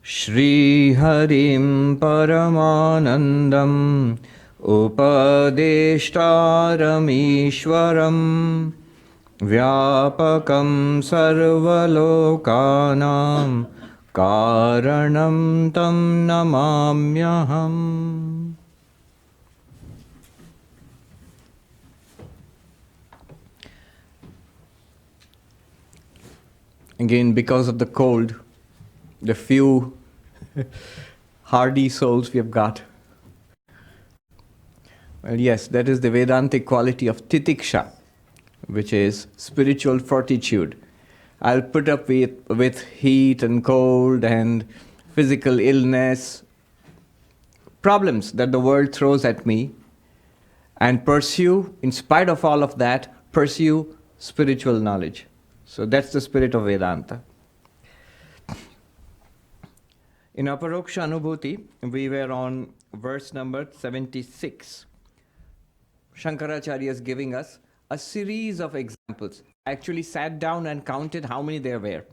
श्रीहरिं परमानन्दम् उपदेष्टारमीश्वरं व्यापकं सर्वलोकानां कारणं तं नमाम्यहम्. Again, because of the cold, the few hardy souls we have got. Well, yes, that is the Vedantic quality of titiksha, which is spiritual fortitude. I'll put up with heat and cold and physical illness, problems that the world throws at me, and pursue, in spite of all of that, pursue spiritual knowledge. So that's the spirit of Vedanta. In Aparoksha Anubhuti, we were on verse number 76. Shankaracharya is giving us a series of examples. I actually sat down and counted how many there were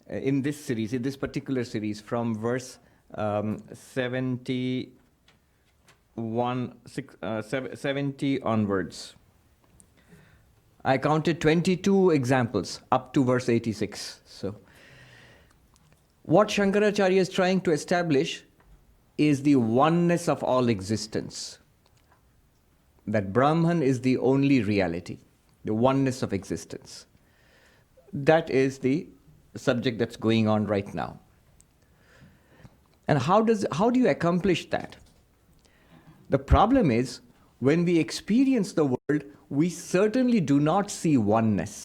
in this series, in this particular series, from verse 70 onwards. I counted 22 examples up to verse 86. So, what Shankaracharya is trying to establish is the oneness of all existence. That Brahman is the only reality, the oneness of existence. That is the subject that's going on right now. And how do you accomplish that? The problem is, when we experience the world, we certainly do not see oneness.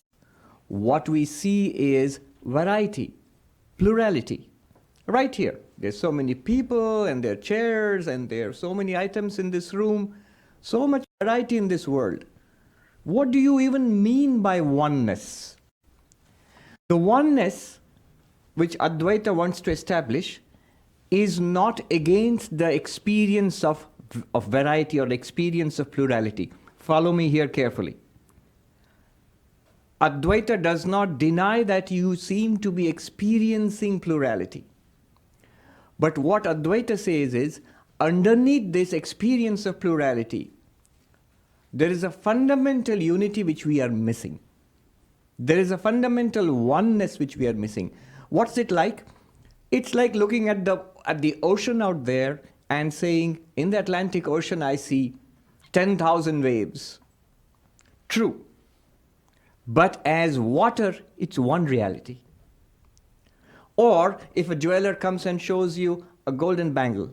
What we see is variety, plurality. Right here, there's so many people and there are chairs and there are so many items in this room, so much variety in this world. What do you even mean by oneness? The oneness which Advaita wants to establish is not against the experience of variety or experience of plurality. Follow me here carefully. Advaita does not deny that you seem to be experiencing plurality. But what Advaita says is, underneath this experience of plurality, there is a fundamental unity which we are missing. There is a fundamental oneness which we are missing. What's it like? It's like looking at the ocean out there and saying, in the Atlantic Ocean I see 10,000 waves. True. But as water, it's one reality. Or if a jeweler comes and shows you a golden bangle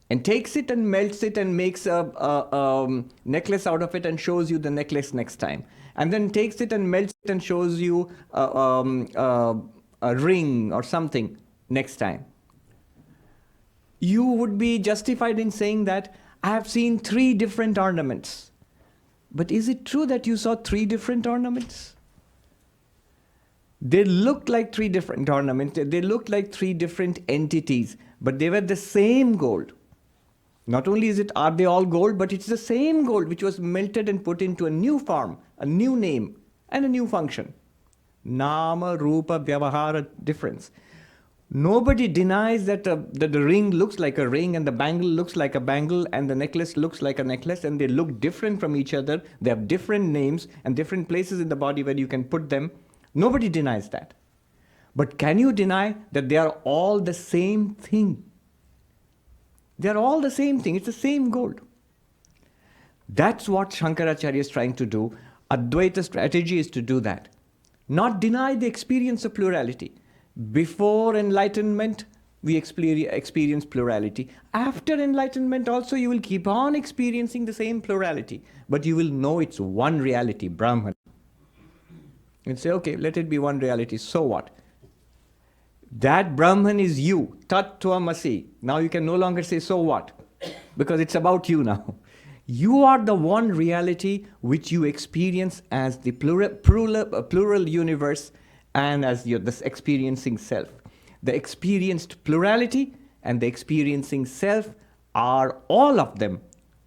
and takes it and melts it and makes a necklace out of it and shows you the necklace next time, and then takes it and melts it and shows you a ring or something next time, you would be justified in saying that I have seen 3 different ornaments. But is it true that you saw 3 different ornaments? They looked like 3 different ornaments. They looked like 3 different entities, but they were the same gold. Not only are they all gold, but it's the same gold which was melted and put into a new form, a new name, and a new function. Nama, Rupa, Vyavahara difference. Nobody denies that the ring looks like a ring and the bangle looks like a bangle and the necklace looks like a necklace, and they look different from each other. They have different names and different places in the body where you can put them. Nobody denies that. But can you deny that they are all the same thing? They are all the same thing. It's the same gold. That's what Shankaracharya is trying to do. Advaita strategy is to do that. Not deny the experience of plurality. Before enlightenment, we experience plurality. After enlightenment also, you will keep on experiencing the same plurality. But you will know it's one reality, Brahman. And say, okay, let it be one reality. So what? That Brahman is you. Tat Tvamasi. Now you can no longer say, so what? Because it's about you now. You are the one reality which you experience as the plural universe and as this experiencing self. The experienced plurality and the experiencing self are all of them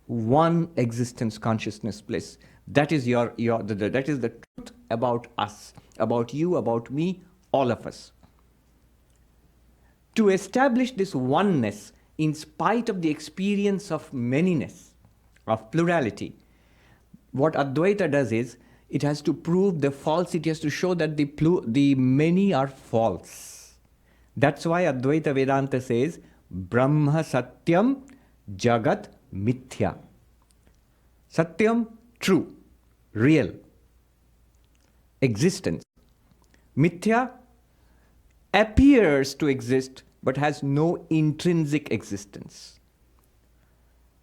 one existence, consciousness, bliss. That is that is the truth about us, about you, about me, all of us. to establish this oneness in spite of the experience of manyness, of plurality. What Advaita does is, it has to prove the false, it has to show that the many are false. That's why Advaita Vedanta says, Brahma Satyam Jagat Mithya. Satyam, true, real, existence. Mithya appears to exist but has no intrinsic existence.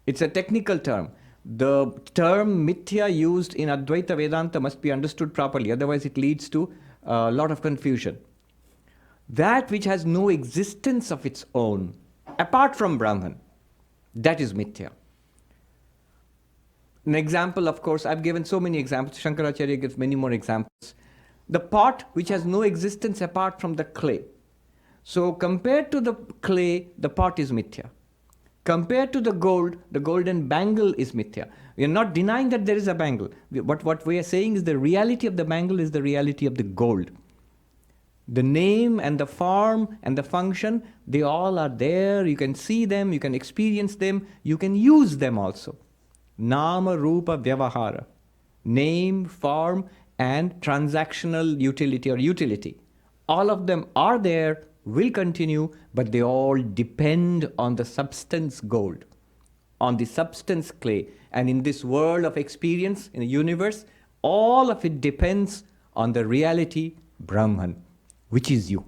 It's a technical term. The term mithya used in Advaita Vedanta must be understood properly, otherwise it leads to a lot of confusion. That which has no existence of its own, apart from Brahman, that is mithya. An example, of course, I've given so many examples, Shankaracharya gives many more examples. The pot which has no existence apart from the clay. So compared to the clay, the pot is mithya. Compared to the gold, the golden bangle is mithya. We are not denying that there is a bangle. But what we are saying is the reality of the bangle is the reality of the gold. The name and the form and the function, they all are there. You can see them, you can experience them, you can use them also. Nama, Rupa, Vyavahara. Name, form, and transactional utility or utility. All of them are there, will continue, but they all depend on the substance gold, on the substance clay. And in this world of experience, in the universe, all of it depends on the reality Brahman, which is you.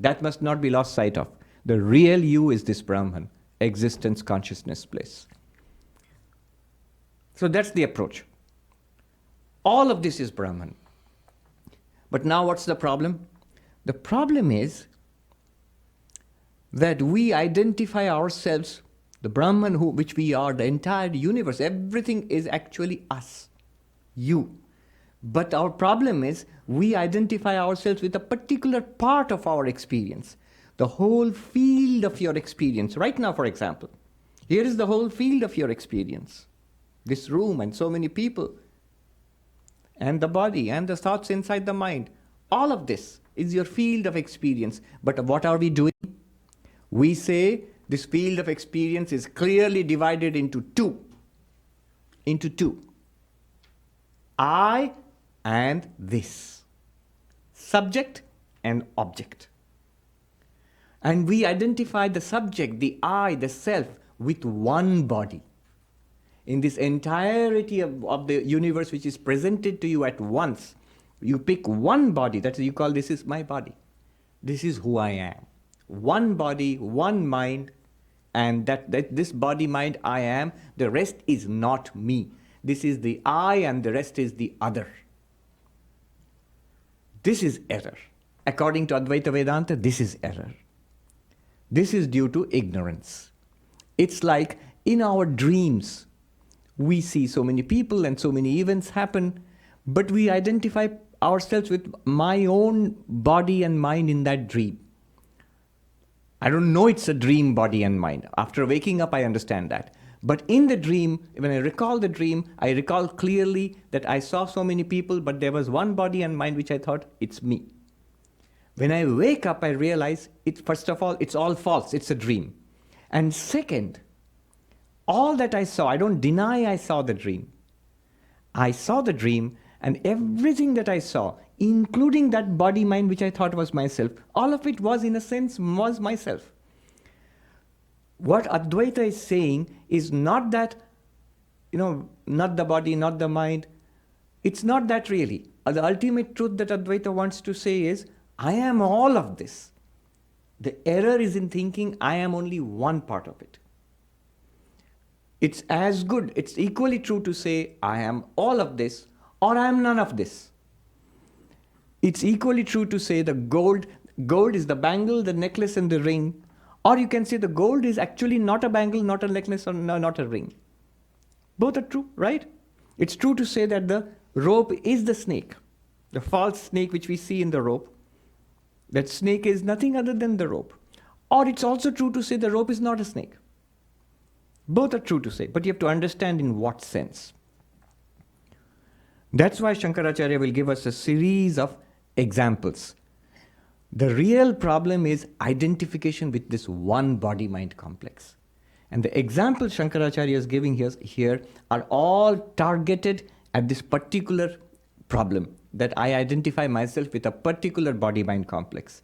That must not be lost sight of. The real you is this Brahman, existence, consciousness, bliss. So that's the approach. All of this is Brahman. But now what's the problem? The problem is that we identify ourselves, the Brahman which we are, the entire universe, everything is actually us, you. But our problem is we identify ourselves with a particular part of our experience, the whole field of your experience. Right now, for example, here is the whole field of your experience. This room and so many people, and the body and the thoughts inside the mind. All of this is your field of experience. But what are we doing? We say this field of experience is clearly divided into two. Into two. I and this. Subject and object. And we identify the subject, the I, the self, with one body. In this entirety of the universe which is presented to you at once, you pick one body, that is, you call this is my body. This is who I am. One body, one mind, and that this body, mind, I am, the rest is not me. This is the I and the rest is the other. This is error. According to Advaita Vedanta, this is error. This is due to ignorance. It's like in our dreams, we see so many people and so many events happen, but we identify ourselves with my own body and mind in that dream. I don't know it's a dream, body and mind. After waking up, I understand that. But in the dream, when I recall the dream, I recall clearly that I saw so many people, but there was one body and mind which I thought, it's me. When I wake up, I realize, first of all, it's all false, it's a dream. And second, all that I saw, I don't deny I saw the dream. I saw the dream, and everything that I saw, including that body mind which I thought was myself, all of it was, in a sense, was myself. What Advaita is saying is not that, not the body, not the mind. It's not that really. The ultimate truth that Advaita wants to say is, I am all of this. The error is in thinking I am only one part of it. It's as good, it's equally true to say I am all of this or I am none of this. It's equally true to say the gold is the bangle, the necklace and the ring. Or you can say the gold is actually not a bangle, not a necklace, or not a ring. Both are true, right? It's true to say that the rope is the snake, the false snake which we see in the rope. That snake is nothing other than the rope. Or it's also true to say the rope is not a snake. Both are true to say, but you have to understand in what sense. That's why Shankaracharya will give us a series of examples. The real problem is identification with this one body-mind complex. And the examples Shankaracharya is giving here are all targeted at this particular problem, that I identify myself with a particular body-mind complex.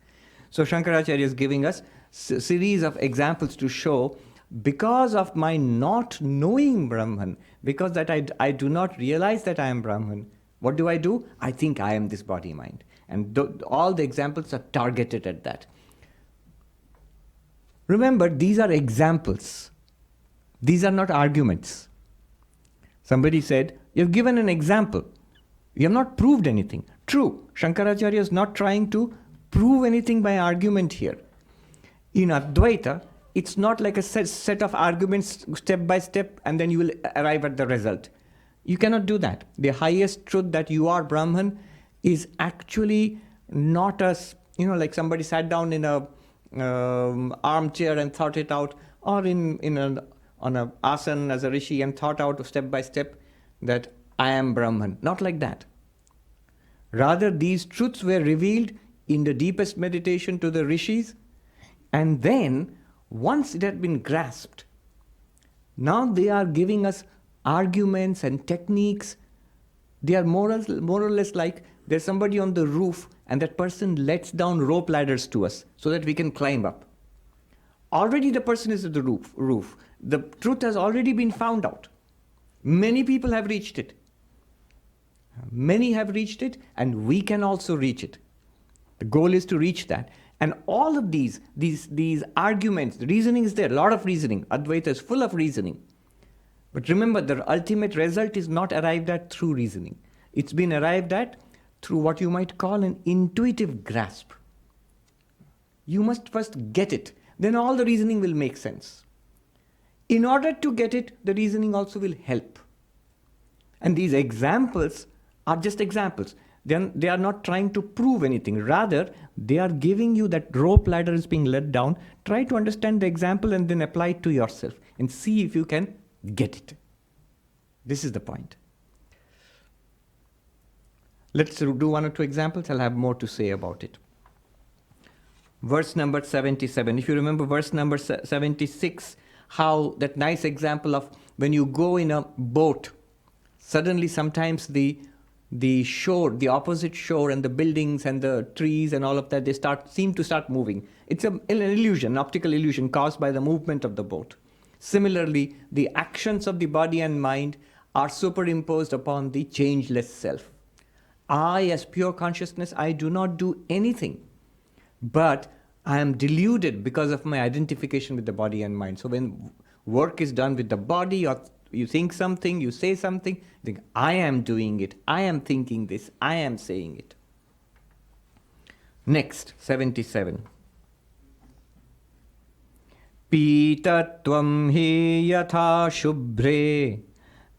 So Shankaracharya is giving us a series of examples to show, because of my not knowing Brahman, because that I do not realize that I am Brahman, what do? I think I am this body-mind. And all the examples are targeted at that. Remember, these are examples. These are not arguments. Somebody said, you've given an example. You have not proved anything. True, Shankaracharya is not trying to prove anything by argument here. In Advaita, it's not like a set of arguments step by step and then you will arrive at the result. You cannot do that. The highest truth that you are Brahman is actually not as, like somebody sat down in a armchair and thought it out, or on a asana as a rishi and thought out step by step that I am Brahman. Not like that. Rather, these truths were revealed in the deepest meditation to the rishis, and then once it had been grasped, now they are giving us arguments and techniques. They are more or less like there's somebody on the roof and that person lets down rope ladders to us so that we can climb up. Already the person is at the roof. The truth has already been found out. Many people have reached it. Many have reached it, and we can also reach it. The goal is to reach that. And all of these arguments, the reasoning is there, a lot of reasoning. Advaita is full of reasoning. But remember, the ultimate result is not arrived at through reasoning. It's been arrived at through what you might call an intuitive grasp. You must first get it. Then all the reasoning will make sense. In order to get it, the reasoning also will help. And these examples are just examples. They are not trying to prove anything. Rather, they are giving you that rope ladder is being let down. Try to understand the example and then apply it to yourself and see if you can get it. This is the point. Let's do one or two examples. I'll have more to say about it. Verse number 77. If you remember verse number 76, how that nice example of when you go in a boat, suddenly sometimes the shore, the opposite shore, and the buildings and the trees and all of that, they seem to start moving. It's an illusion, an optical illusion caused by the movement of the boat. Similarly, the actions of the body and mind are superimposed upon the changeless self. I, as pure consciousness, I do not do anything, but I am deluded because of my identification with the body and mind. So when work is done with the body, or you think something, you say something, you think, I am doing it, I am thinking this, I am saying it. Next, 77. Pitatvam hi yatha shubhre,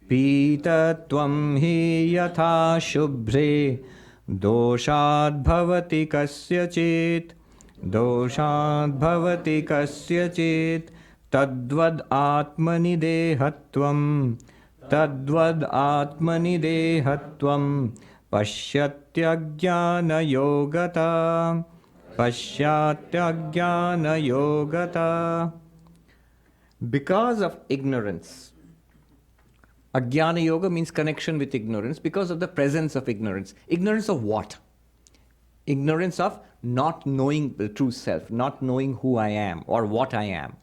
Pitatvam hi yatha shubhre, doshad bhavati kasyachit, doshad bhavati kasyachit, tadvad atmani dehatvam, tadvad atmani dehatvam, pasyatyajnana yogata, pasyatyajnana yogata. Because of ignorance. Ajnana yoga means connection with ignorance, because of the presence of ignorance. Ignorance of what? Ignorance of not knowing the true self, not knowing who I am or what I am.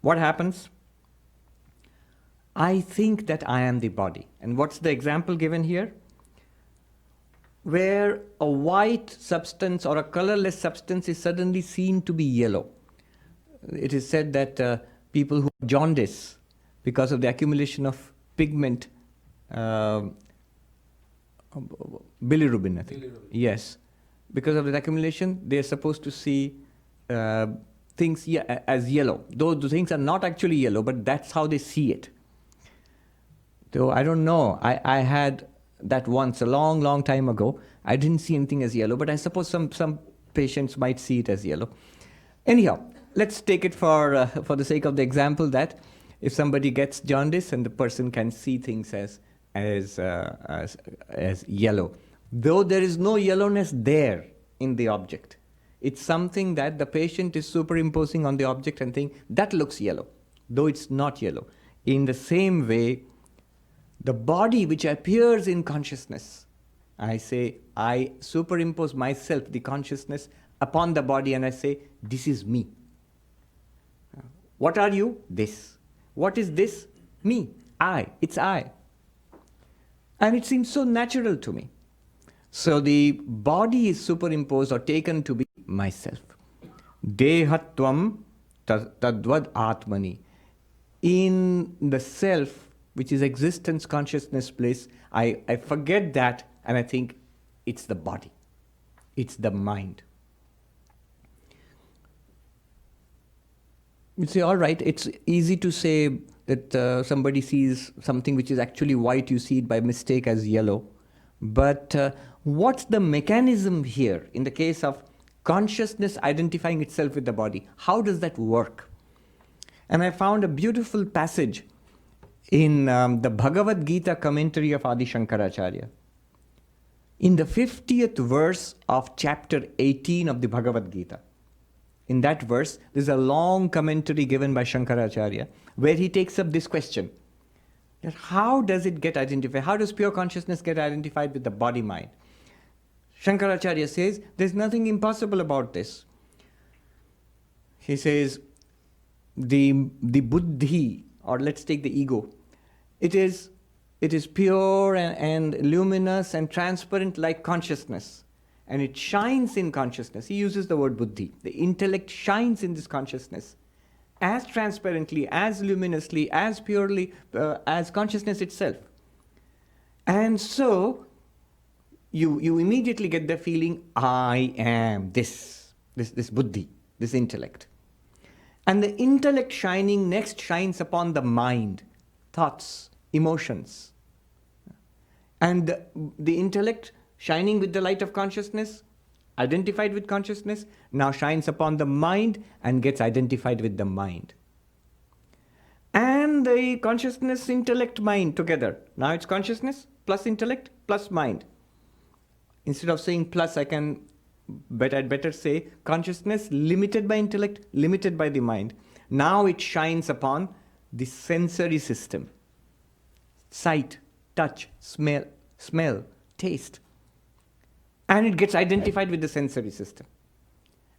What happens? I think that I am the body. And what's the example given here? Where a white substance or a colorless substance is suddenly seen to be yellow. It is said that people who have jaundice because of the accumulation of pigment, bilirubin, I think. Bilirubin. Yes. Because of the accumulation, they are supposed to see things as yellow. Though the things are not actually yellow, but that's how they see it. Though I don't know. I had that once a long time ago. I didn't see anything as yellow, but I suppose some patients might see it as yellow. Anyhow, let's take it for the sake of the example that if somebody gets jaundice and the person can see things as yellow, though there is no yellowness there in the object. It's something that the patient is superimposing on the object and saying, that looks yellow, though it's not yellow. In the same way, the body which appears in consciousness, I say, I superimpose myself, the consciousness, upon the body, and I say, this is me. What are you? This. What is this? Me. I. It's I. And it seems so natural to me. So the body is superimposed or taken to be myself. Dehatvam tadvad atmani. In the self, which is existence, consciousness place, I forget that and I think it's the body. It's the mind. You say, all right, it's easy to say that somebody sees something which is actually white, you see it by mistake as yellow. But what's the mechanism here in the case of consciousness identifying itself with the body? How does that work? And I found a beautiful passage in the Bhagavad Gita commentary of Adi Shankaracharya. In the 50th verse of chapter 18 of the Bhagavad Gita, in that verse, there's a long commentary given by Shankaracharya where he takes up this question. That how does it get identified? How does pure consciousness get identified with the body-mind? Shankaracharya says, there's nothing impossible about this. He says, the buddhi, or let's take the ego, it is pure and luminous and transparent like consciousness. And it shines in consciousness. He uses the word buddhi. The intellect shines in this consciousness as transparently, as luminously, as purely as consciousness itself. And so you immediately get the feeling, I am this buddhi, this intellect. And the intellect shining next shines upon the mind, thoughts, emotions. And the intellect shining with the light of consciousness, identified with consciousness, now shines upon the mind and gets identified with the mind. And the consciousness, intellect, mind together. Now it's consciousness plus intellect plus mind. Instead of saying plus, I'd better say consciousness limited by intellect, limited by the mind. Now it shines upon the sensory system. Sight, touch, smell, taste. And it gets identified with the sensory system.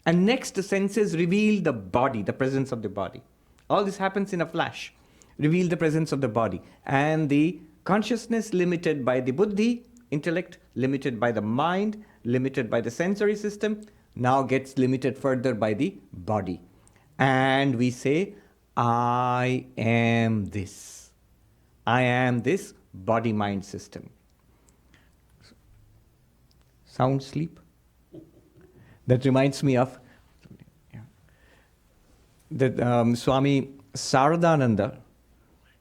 And next, the senses reveal the body, the presence of the body. All this happens in a flash. Reveal the presence of the body. And the consciousness limited by the buddhi, intellect, limited by the mind, limited by the sensory system, now gets limited further by the body. And we say, I am this. I am this body-mind system. Sound sleep? That reminds me of that Swami Saradananda.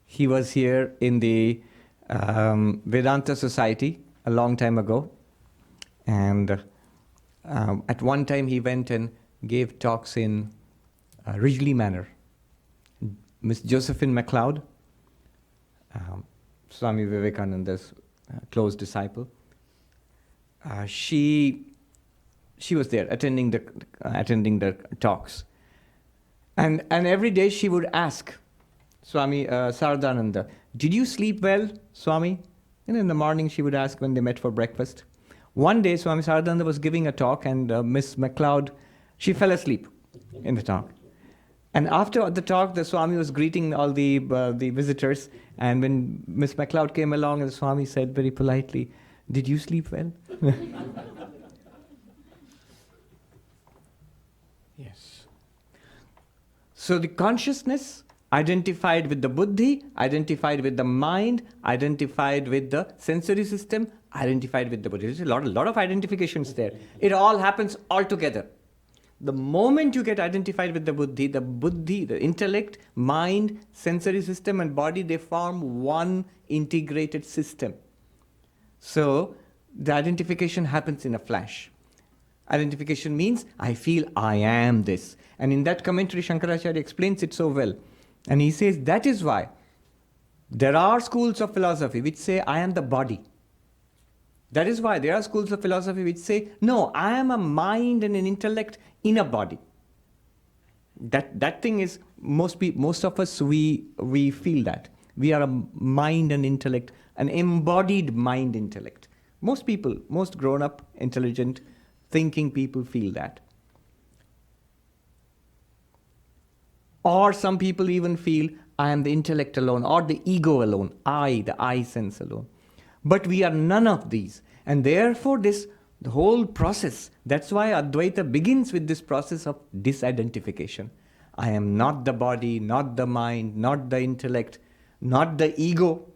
He was here in the Vedanta Society a long time ago. And at one time he went and gave talks in Ridgely Manor. Miss Josephine MacLeod, Swami Vivekananda's close disciple, she was there attending the talks, and every day she would ask Swami Saradananda, "Did you sleep well, Swami?" And in the morning she would ask when they met for breakfast. One day Swami Saradananda was giving a talk, and Miss MacLeod, she fell asleep in the talk. And after the talk, the Swami was greeting all the visitors, and when Miss MacLeod came along, the Swami said very politely, "Did you sleep well?" Yes. So the consciousness identified with the buddhi, identified with the mind, identified with the sensory system, identified with the body. There's a lot of identifications there. It all happens all together. The moment you get identified with the buddhi, the intellect, mind, sensory system and body, they form one integrated system. So the identification happens in a flash. Identification means I feel I am this. And in that commentary, Shankaracharya explains it so well. And he says that is why there are schools of philosophy which say I am the body. That is why there are schools of philosophy which say, no, I am a mind and an intellect in a body. That thing is, most of us, we feel that. We are a mind and intellect, an embodied mind intellect. Most people, most grown-up, intelligent, thinking people feel that. Or some people even feel, I am the intellect alone, or the ego alone, the I sense alone. But we are none of these. And therefore the whole process, that's why Advaita begins with this process of disidentification. I am not the body, not the mind, not the intellect, not the ego.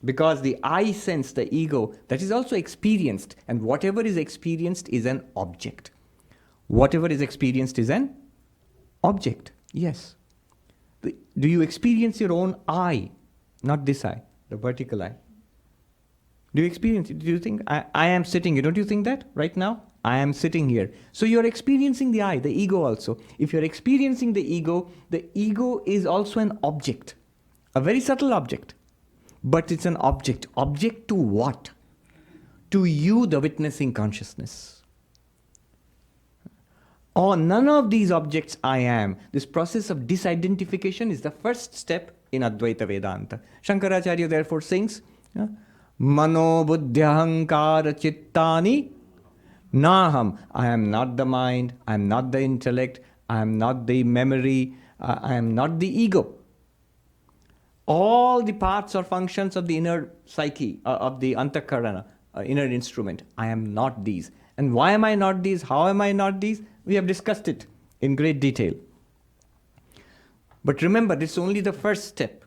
Because the I sense, the ego, that is also experienced. And whatever is experienced is an object. Whatever is experienced is an object. Yes. Do you experience your own I? Not this I, the vertical I. Do you experience it? Do you think, I am sitting here? Don't you think that right now? I am sitting here. So you're experiencing the I, the ego also. If you're experiencing the ego is also an object. A very subtle object. But it's an object. Object to what? To you, the witnessing consciousness. Oh, none of these objects I am. This process of disidentification is the first step in Advaita Vedanta. Shankaracharya therefore sings, Mano buddhyahankara chittani naham. I am not the mind, I am not the intellect, I am not the memory, I am not the ego. All the parts or functions of the inner psyche, of the antakarana, inner instrument, I am not these. And why am I not these? How am I not these? We have discussed it in great detail. But remember, this is only the first step.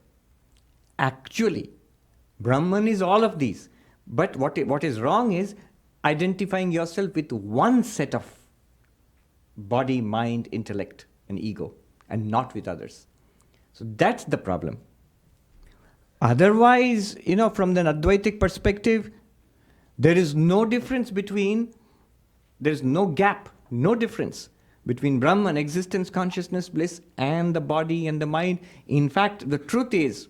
Actually, Brahman is all of these. But what is wrong is identifying yourself with one set of body, mind, intellect, and ego, and not with others. So that's the problem. Otherwise, from the Advaitic perspective, there is no difference there is no gap, no difference between Brahman, existence, consciousness, bliss, and the body and the mind. In fact, the truth is,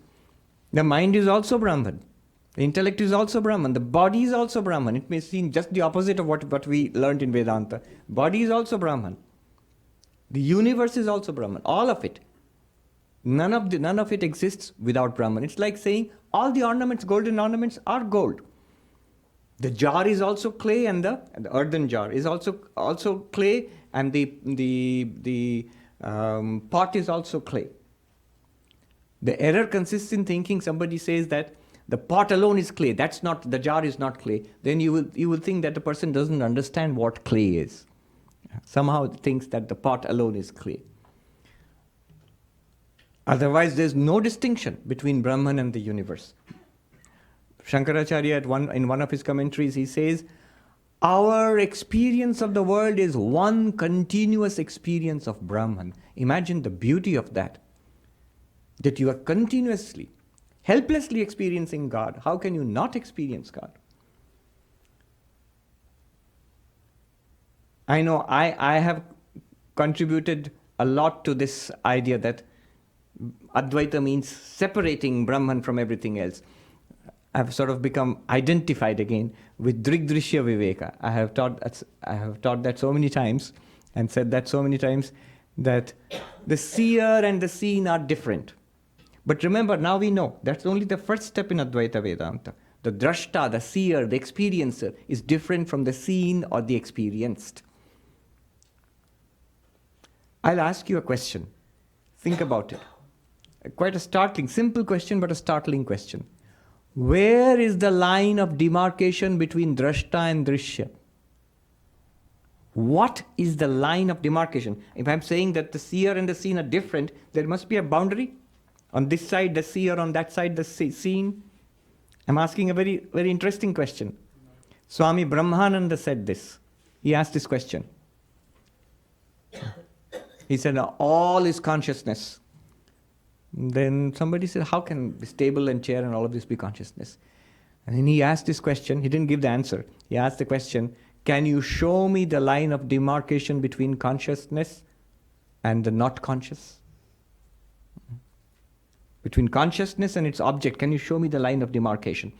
the mind is also Brahman. The intellect is also Brahman. The body is also Brahman. It may seem just the opposite of what we learned in Vedanta. Body is also Brahman. The universe is also Brahman. All of it. None of it exists without Brahman. It's like saying all the ornaments, golden ornaments, are gold. The jar is also clay, and the earthen jar is also clay, and the pot is also clay. The error consists in thinking somebody says that the pot alone is clay. The jar is not clay. Then you will think that the person doesn't understand what clay is. Somehow thinks that the pot alone is clay. Otherwise, there's no distinction between Brahman and the universe. Shankaracharya, in one of his commentaries, he says, our experience of the world is one continuous experience of Brahman. Imagine the beauty of that you are continuously, helplessly experiencing God. How can you not experience God? I know I have contributed a lot to this idea that Advaita means separating Brahman from everything else. I've sort of become identified again with Drigdrishya Viveka. I have taught that so many times and said that so many times that the seer and the seen are different. But remember, now we know that's only the first step in Advaita Vedanta. The drashta, the seer, the experiencer is different from the seen or the experienced. I'll ask you a question. Think about it. Quite a startling, simple question, but a startling question. Where is the line of demarcation between drashta and drishya? What is the line of demarcation? If I'm saying that the seer and the seen are different, there must be a boundary. On this side, the seer, on that side, the seen. I'm asking a very, very interesting question. Swami Brahmananda said this. He asked this question. He said, all is consciousness. Then somebody said, how can this table and chair and all of this be consciousness? And then he asked this question. He didn't give the answer. He asked the question, can you show me the line of demarcation between consciousness and the not conscious? Between consciousness and its object, can you show me the line of demarcation?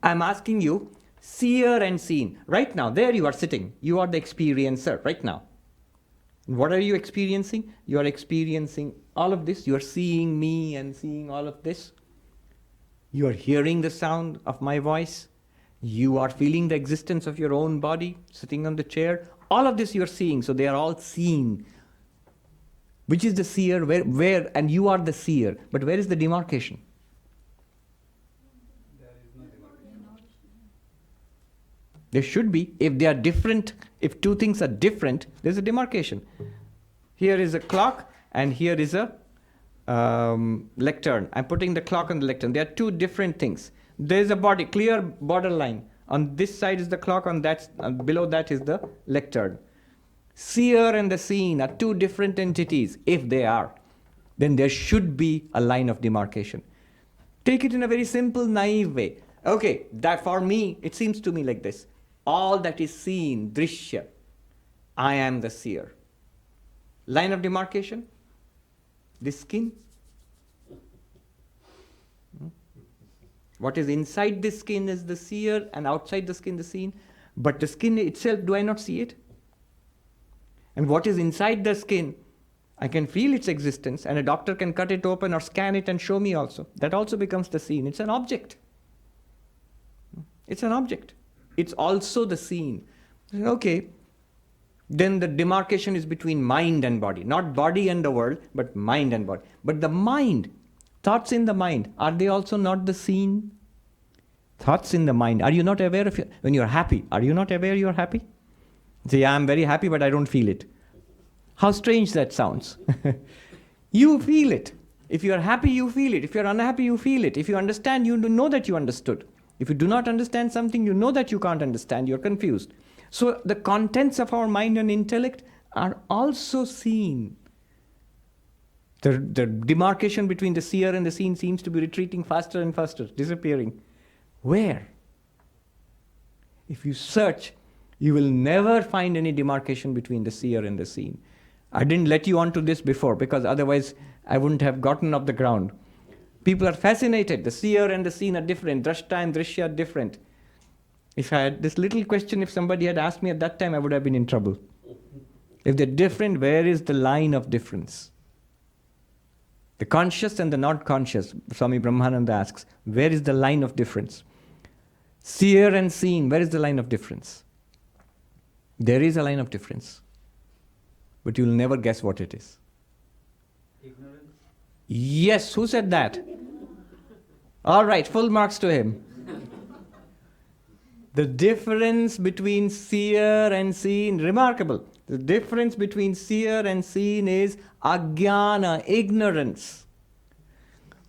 I'm asking you, Seer and seen. Right now, there you are sitting. You are the experiencer right now. And what are you experiencing? You are experiencing all of this. You are seeing me and seeing all of this. You are hearing the sound of my voice. You are feeling the existence of your own body, sitting on the chair. All of this you are seeing. So they are all seen. Which is the seer? Where? And you are the seer. But where is the demarcation? There is no demarcation. There should be. If they are different, if two things are different, there's a demarcation. Here is a clock and here is a lectern. I'm putting the clock on the lectern. They are two different things. There's a body, clear borderline. On this side is the clock, on that, below that is the lectern. Seer and the seen are two different entities. If they are, then there should be a line of demarcation. Take it in a very simple, naive way. Okay, that for me, it seems to me like this. All that is seen, drishya, I am the seer. Line of demarcation, this skin. What is inside the skin is the seer, and outside the skin the seen. But the skin itself, do I not see it? And what is inside the skin, I can feel its existence, and a doctor can cut it open or scan it and show me also. That also becomes the seen. It's an object. It's an object. It's also the seen. Okay, then the demarcation is between mind and body. Not body and the world, but mind and body. But the mind, thoughts in the mind, are they also not the seen? Thoughts in the mind. Are you not aware of when you're happy? Are you not aware you're happy? Say, yeah, I'm very happy, but I don't feel it. How strange that sounds. You feel it. If you are happy, you feel it. If you're unhappy, you feel it. If you understand, you know that you understood. If you do not understand something, you know that you can't understand. You're confused. So the contents of our mind and intellect are also seen. The demarcation between the seer and the seen seems to be retreating faster and faster, disappearing. Where? If you search, you will never find any demarcation between the seer and the seen. I didn't let you onto this before because otherwise I wouldn't have gotten off the ground. People are fascinated. The seer and the seen are different. Drashta and drishya are different. If I had this little question, if somebody had asked me at that time, I would have been in trouble. If they're different, where is the line of difference? The conscious and the not conscious, Swami Brahmananda asks, where is the line of difference? Seer and seen, where is the line of difference? There is a line of difference, but you'll never guess what it is. Ignorance? Yes, who said that? All right, full marks to him. The difference between seer and seen, remarkable. The difference between seer and seen is ajnana, ignorance.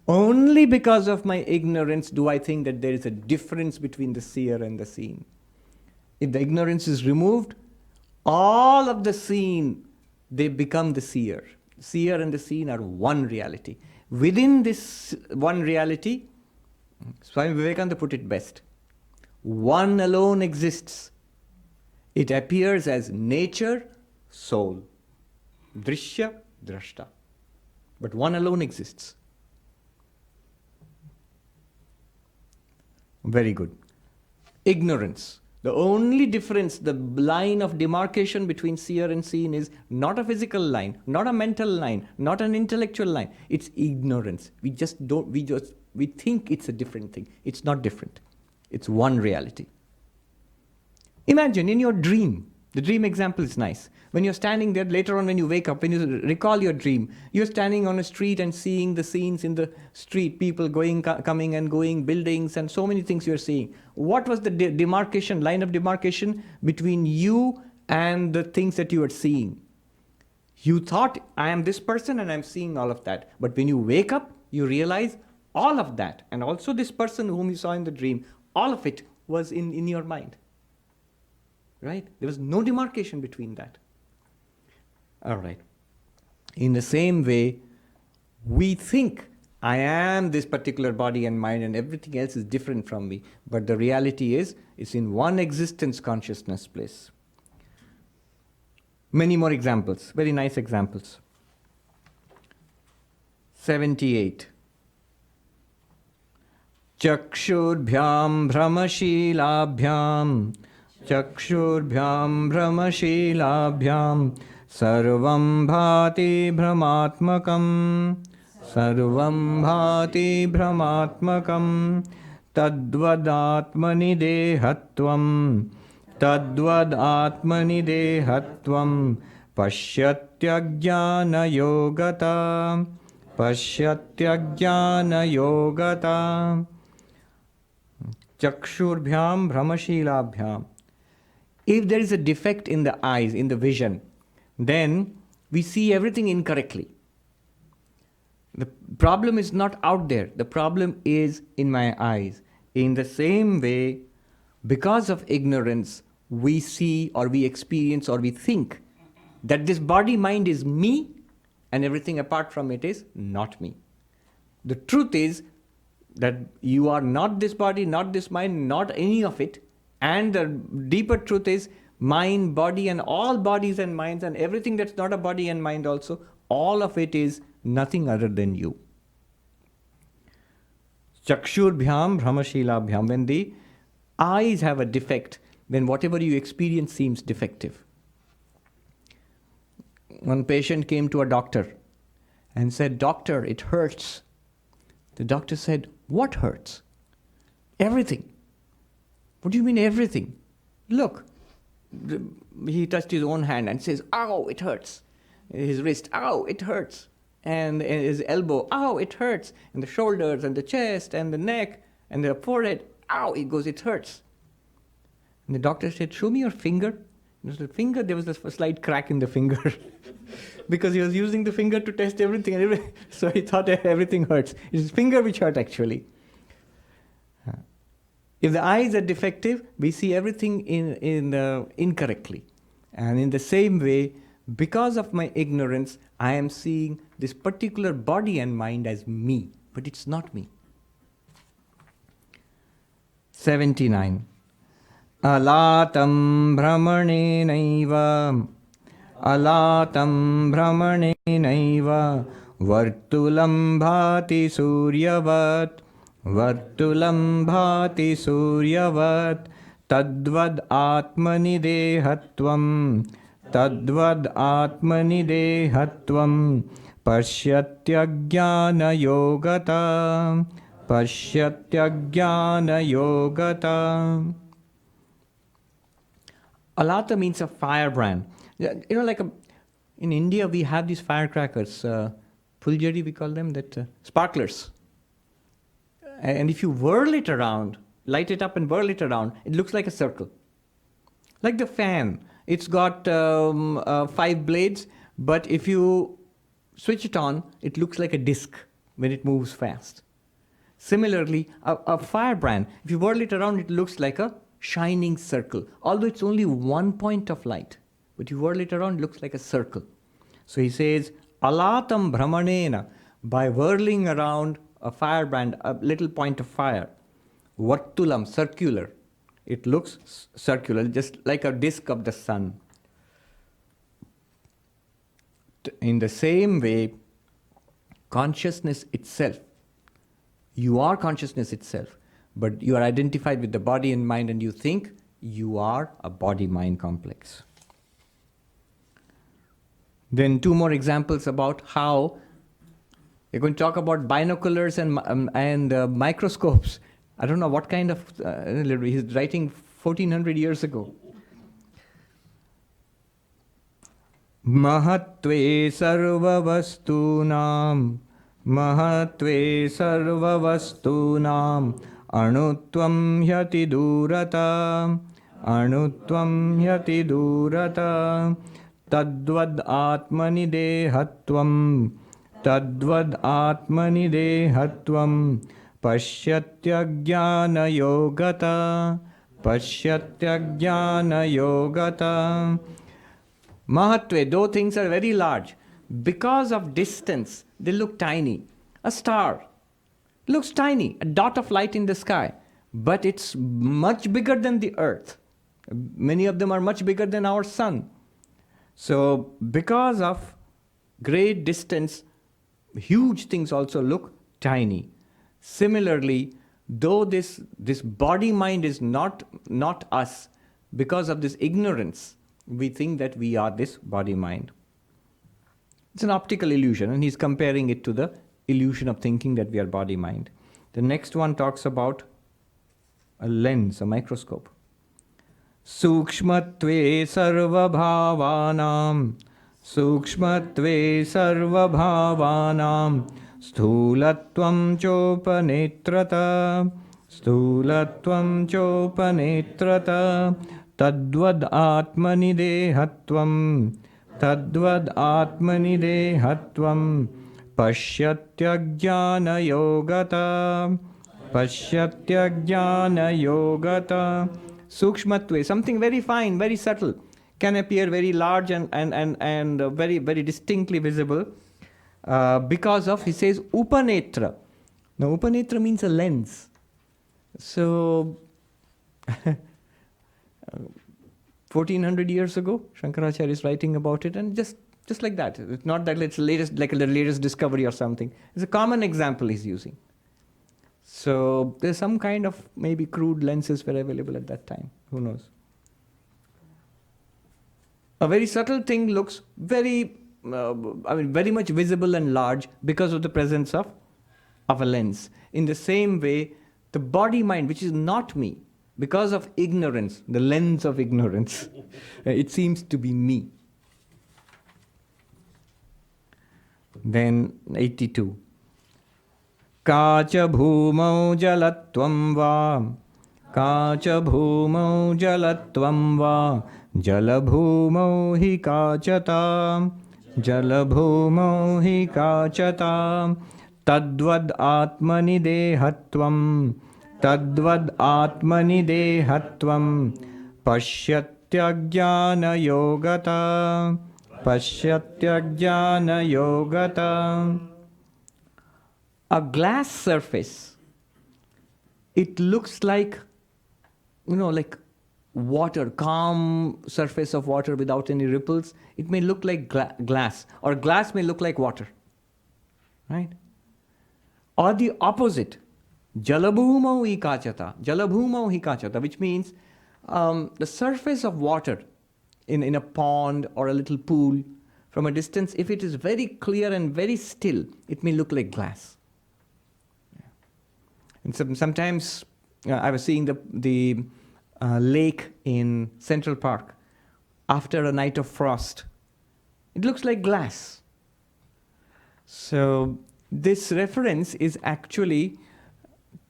Only because of my ignorance do I think that there is a difference between the seer and the seen. If the ignorance is removed, all of the seen, they become the seer. Seer and the seen are one reality. Within this one reality, Swami Vivekananda put it best. One alone exists. It appears as nature, soul. Drishya, drashta. But one alone exists. Very good. Ignorance. The only difference, the line of demarcation between seer and seen is not a physical line, not a mental line, not an intellectual line. It's ignorance. We think it's a different thing. It's not different. It's one reality. Imagine in your dream, the dream example is nice. When you're standing there, later on when you wake up, when you recall your dream, you're standing on a street and seeing the scenes in the street, people going, coming and going, buildings and so many things you're seeing. What was the demarcation, line of demarcation between you and the things that you were seeing? You thought, I am this person and I'm seeing all of that. But when you wake up, you realize all of that, and also this person whom you saw in the dream, all of it was in your mind. Right? There was no demarcation between that. All right. In the same way, we think I am this particular body and mind and everything else is different from me. But the reality is, it's in one existence consciousness place. Many more examples, very nice examples. 78. Chakshurbyam Brahmashilabhyam Chakshurbyam Brahmashilabhyam Sarvam Bhati Brahmatmakam Sarvam Bhati Brahmatmakam Tadvadatmani Dehatvam Tadvadatmani Dehatvam Pashyatyagyana Yogata Pashyatyagyana Yogata Chakshurbyam Brahmashilabhyam. If there is a defect in the eyes, in the vision, then we see everything incorrectly. The problem is not out there. The problem is in my eyes. In the same way, because of ignorance, we see or we experience or we think that this body-mind is me and everything apart from it is not me. The truth is that you are not this body, not this mind, not any of it. And the deeper truth is mind, body, and all bodies and minds and everything that's not a body and mind also, all of it is nothing other than you. Chakshurbyam Brahmashilabhyam. When the eyes have a defect, then whatever you experience seems defective. One patient came to a doctor and said, "Doctor, it hurts." The doctor said, "What hurts?" "Everything." "What do you mean everything?" "Look." He touched his own hand and says, "Ow, it hurts." His wrist, "Ow, it hurts." And his elbow, "Ow, it hurts." And the shoulders and the chest and the neck and the forehead, "Ow," he goes, "it hurts." And the doctor said, "Show me your finger." And the finger, there was a slight crack in the finger because he was using the finger to test everything. So he thought everything hurts. It's his finger which hurt actually. If the eyes are defective, we see everything incorrectly. And in the same way, because of my ignorance, I am seeing this particular body and mind as me, but it's not me. 79. Alatam brahmanenaiva Alatam brahmanenaiva Vartulam bhati suryavat Vartulam bhati suryavat Tadvad atmani dehatvam Tadvad atmani dehatvam Pashyatyagyana yogata Pashyatyagyana yogata. Alata means a firebrand. You know, like in India we have these firecrackers, Puljari we call them, that sparklers. And if you whirl it around, light it up and whirl it around, it looks like a circle. Like the fan, it's got 5 blades, but if you switch it on, it looks like a disc when it moves fast. Similarly, a firebrand, if you whirl it around, it looks like a shining circle, although it's only one point of light. But you whirl it around, it looks like a circle. So he says, Alatam brahmanena, by whirling around a firebrand, a little point of fire, Vartulam, circular. It looks circular, just like a disk of the sun. In the same way, consciousness itself, you are consciousness itself, but you are identified with the body and mind and you think you are a body-mind complex. Then 2 more examples about how we're going to talk about binoculars and microscopes. I don't know what kind of, he's writing 1400 years ago. Mahatve sarvavastunam Mahatve sarvavastunam Anutvam hyati durata Anutvam hyati durata Tadvad atmani dehatvam Tadvad atmani dehatvam Pashyatyagyana yogata Pashyatyagyana yogata. Mahatve, though things are very large, because of distance, they look tiny. A star looks tiny, a dot of light in the sky, but it's much bigger than the earth. Many of them are much bigger than our sun. So, because of great distance, huge things also look tiny. Similarly, though this body mind is not us, because of this ignorance, we think that we are this body mind. It's an optical illusion, and he's comparing it to the illusion of thinking that we are body mind. The next one talks about a lens, a microscope. Sukshmatve sarvabhavanam, Sukshmatve sarvabhavanam, Sthulatvam chopanetrata, Sthulatvam chopanetrata, Tadvad atmani dehatvam, Tadvad atmani dehatvam, Pasyatyajnana yogata, Pasyatyajnana yogata. Sukshmatve, something very fine, very subtle, can appear very large and very, very distinctly visible because of, he says, upanetra. Now, upanetra means a lens. So, 1400 years ago, Shankaracharya is writing about it, and just like that. It's not that it's latest, like the latest discovery or something. It's a common example he's using. So there's some kind of maybe crude lenses were available at that time. Who knows? A very subtle thing looks very much visible and large because of the presence of a lens. In the same way, the body mind, which is not me, because of ignorance, the lens of ignorance, it seems to be me. Then 82. Kacha bhumau jalatvam va, Kacha bhumau jalatvam va, Jalabhumau hi kachata, Jalabhumau hi kachata, Tadvad atmani dehatvam, Tadvad atmani dehatvam, Pasyatyajnana yogata, Pasyatyajnana yogata. A glass surface, it looks like, like water, calm surface of water without any ripples. It may look like glass, or glass may look like water, right? Or the opposite, Jalabhumau hi kachata, Jalabhumau hi kachata, which means the surface of water in a pond or a little pool, from a distance, if it is very clear and very still, it may look like glass. And sometimes I was seeing the lake in Central Park after a night of frost. It looks like glass. So this reference is actually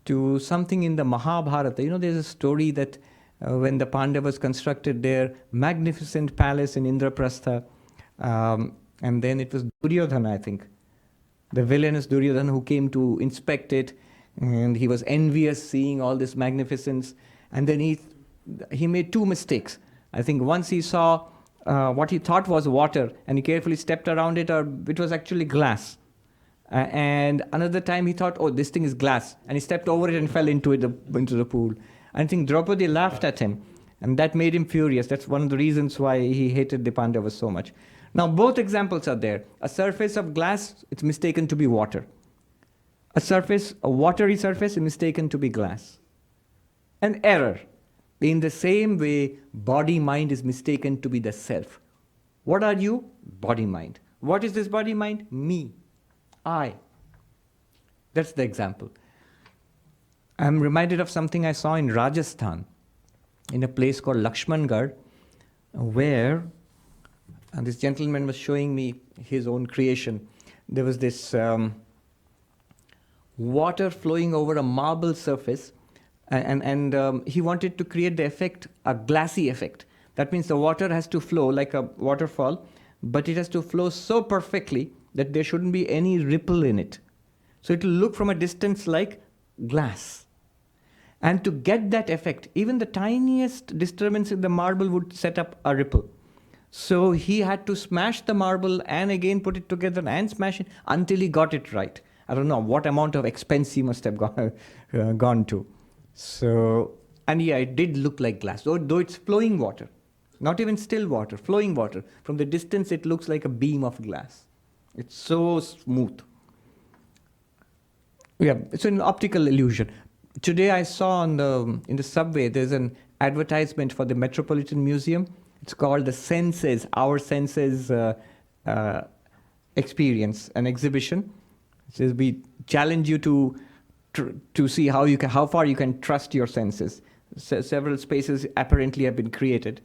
to something in the Mahabharata. There's a story that when the Pandavas constructed their magnificent palace in Indraprastha, and then it was Duryodhana, I think, the villainous Duryodhana, who came to inspect it, and he was envious seeing all this magnificence. And then he made two mistakes. I think once he saw what he thought was water, and he carefully stepped around it, or it was actually glass. And another time he thought, oh, this thing is glass, and he stepped over it and fell into the pool. I think Draupadi laughed at him, and that made him furious. That's one of the reasons why he hated the Pandavas so much. Now, both examples are there. A surface of glass, it's mistaken to be water. A watery surface is mistaken to be glass. An error. In the same way, body-mind is mistaken to be the self. What are you? Body-mind. What is this body-mind? Me. I. That's the example. I'm reminded of something I saw in Rajasthan, in a place called Lakshmangarh, where this gentleman was showing me his own creation. There was this water flowing over a marble surface, and he wanted to create the effect, a glassy effect. That means the water has to flow like a waterfall, but it has to flow so perfectly that there shouldn't be any ripple in it. So it will look from a distance like glass. And to get that effect, even the tiniest disturbance in the marble would set up a ripple. So he had to smash the marble and again put it together and smash it until he got it right. I don't know what amount of expense he must have gone to. So, and yeah, it did look like glass, though it's flowing water. Not even still water, flowing water. From the distance, it looks like a beam of glass. It's so smooth. Yeah, it's an optical illusion. Today I saw in the subway there's an advertisement for the Metropolitan Museum. It's called the Senses, Our Senses uh, Experience, an exhibition. It says we challenge you to see how far you can trust your senses. Several spaces apparently have been created.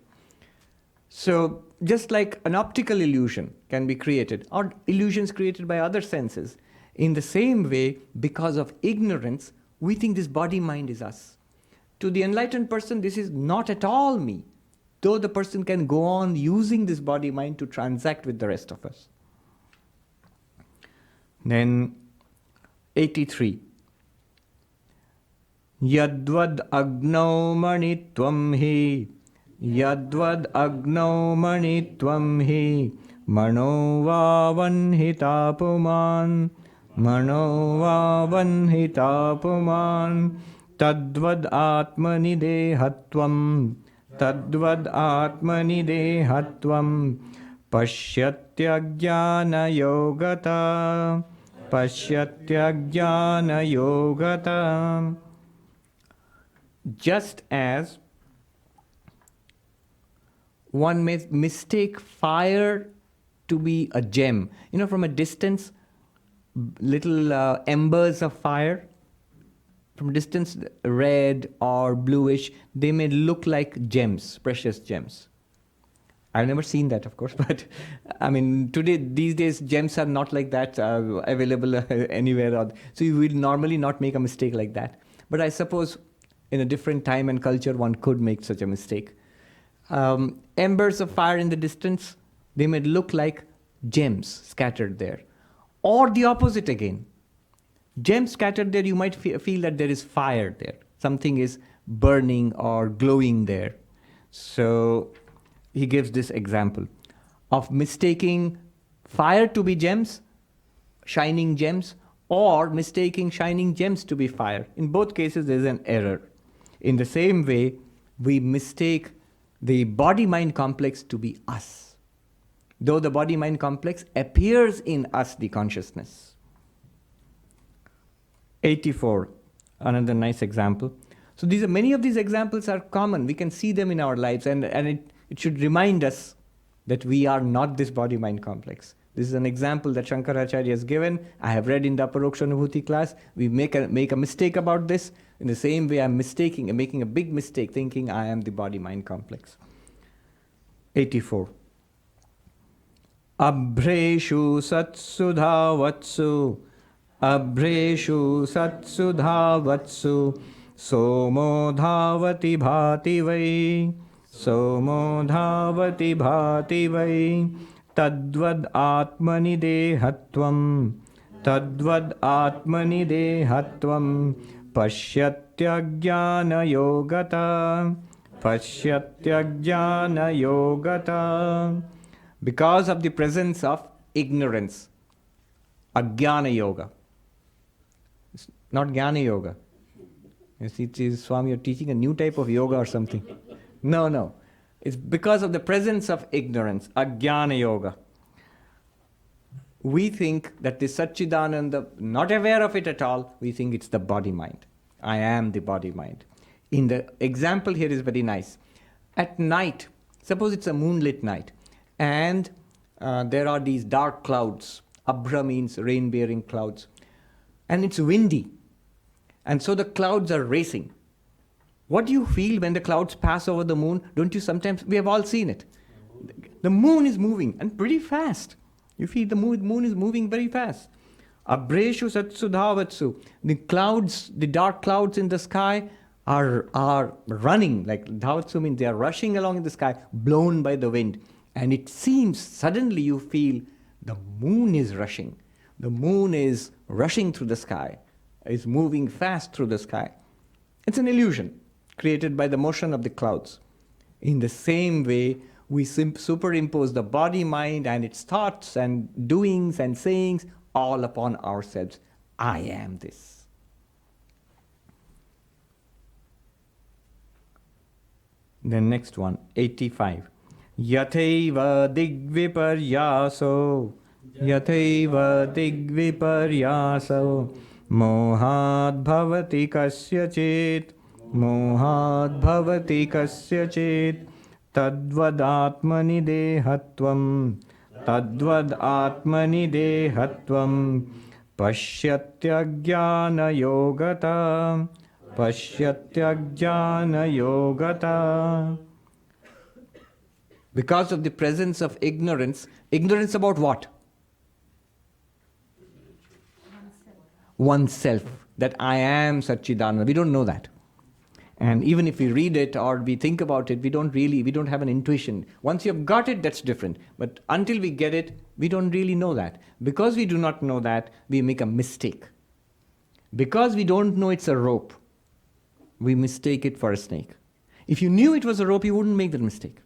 So just like an optical illusion can be created, or illusions created by other senses, in the same way, because of ignorance, we think this body-mind is us. To the enlightened person, this is not at all me, though the person can go on using this body-mind to transact with the rest of us. Then 83. Yadvad agno manitvam hi Yadvad agno manitvam hi Mano va vanhitapuman Mano va vanhitapuman Tadvad atmani dehatvam Tadvad atmani dehatvam Pashyatyagyana yogata Pashyatyagyana yogata. Just as one may mistake fire to be a gem. You know, from a distance, little embers of fire, from a distance, red or bluish, they may look like gems, precious gems. I've never seen that, of course, but I mean, these days, gems are not like that available anywhere. So you will normally not make a mistake like that. But I suppose in a different time and culture, one could make such a mistake. Embers of fire in the distance, they may look like gems scattered there. Or the opposite again. Gems scattered there, you might feel that there is fire there. Something is burning or glowing there. So he gives this example of mistaking fire to be gems, shining gems, or mistaking shining gems to be fire. In both cases, there is an error. In the same way, we mistake the body-mind complex to be us, though the body-mind complex appears in us, the consciousness. 84, another nice example. So many of these examples are common. We can see them in our lives, and it should remind us that we are not this body-mind complex. This is an example that Shankaracharya has given. I have read in the Aparoksha Anubhuti class. We make a mistake about this. In the same way, I'm making a big mistake, thinking I am the body-mind complex. 84. Abhreshu satsudha vatsu Abhreshu satsudha vatsu Somo dhavati bhati vai Somo dhavati bhati vai Tadvad atmani dehatvam Tadvad atmani dehatvam Pashyatyagyana yogata Pashyatyagyana yogata. Because of the presence of ignorance, Ajnana yoga. It's not Jnana yoga. You see, Swami, you're teaching a new type of yoga or something. No. It's because of the presence of ignorance, Ajnana yoga. We think that the Satchidananda, not aware of it at all, we think it's the body-mind. I am the body-mind. In the example here is very nice. At night, suppose it's a moonlit night, and there are these dark clouds. Abhra means rain-bearing clouds. And it's windy. And so the clouds are racing. What do you feel when the clouds pass over the moon? Don't you sometimes, we have all seen it. The moon is moving, and pretty fast. You feel the moon is moving very fast. Abhreshu satsudhavatsu. The clouds, the dark clouds in the sky are running, like dhavatsu means they are rushing along in the sky, blown by the wind. And it seems, suddenly you feel the moon is rushing. The moon is rushing through the sky, is moving fast through the sky. It's an illusion created by the motion of the clouds. In the same way, we superimpose the body, mind, and its thoughts and doings and sayings all upon ourselves. I am this. The next one, 85. Yathaiva digviparyaso Yathaiva digviparyaso Mohat bhavati kasyachit. Mohat bhavati kasyachit. Tadvad atmani dehatvam. Tadvad atmani dehatvam. Pashyatyagyana yogata. Pashyatyagyana yogata. Because of the presence of ignorance, ignorance about what? Oneself. That I am Satchidananda. We don't know that. And even if we read it or we think about it, we don't have an intuition. Once you've got it, that's different. But until we get it, we don't really know that. Because we do not know that, we make a mistake. Because we don't know it's a rope, we mistake it for a snake. If you knew it was a rope, you wouldn't make that mistake.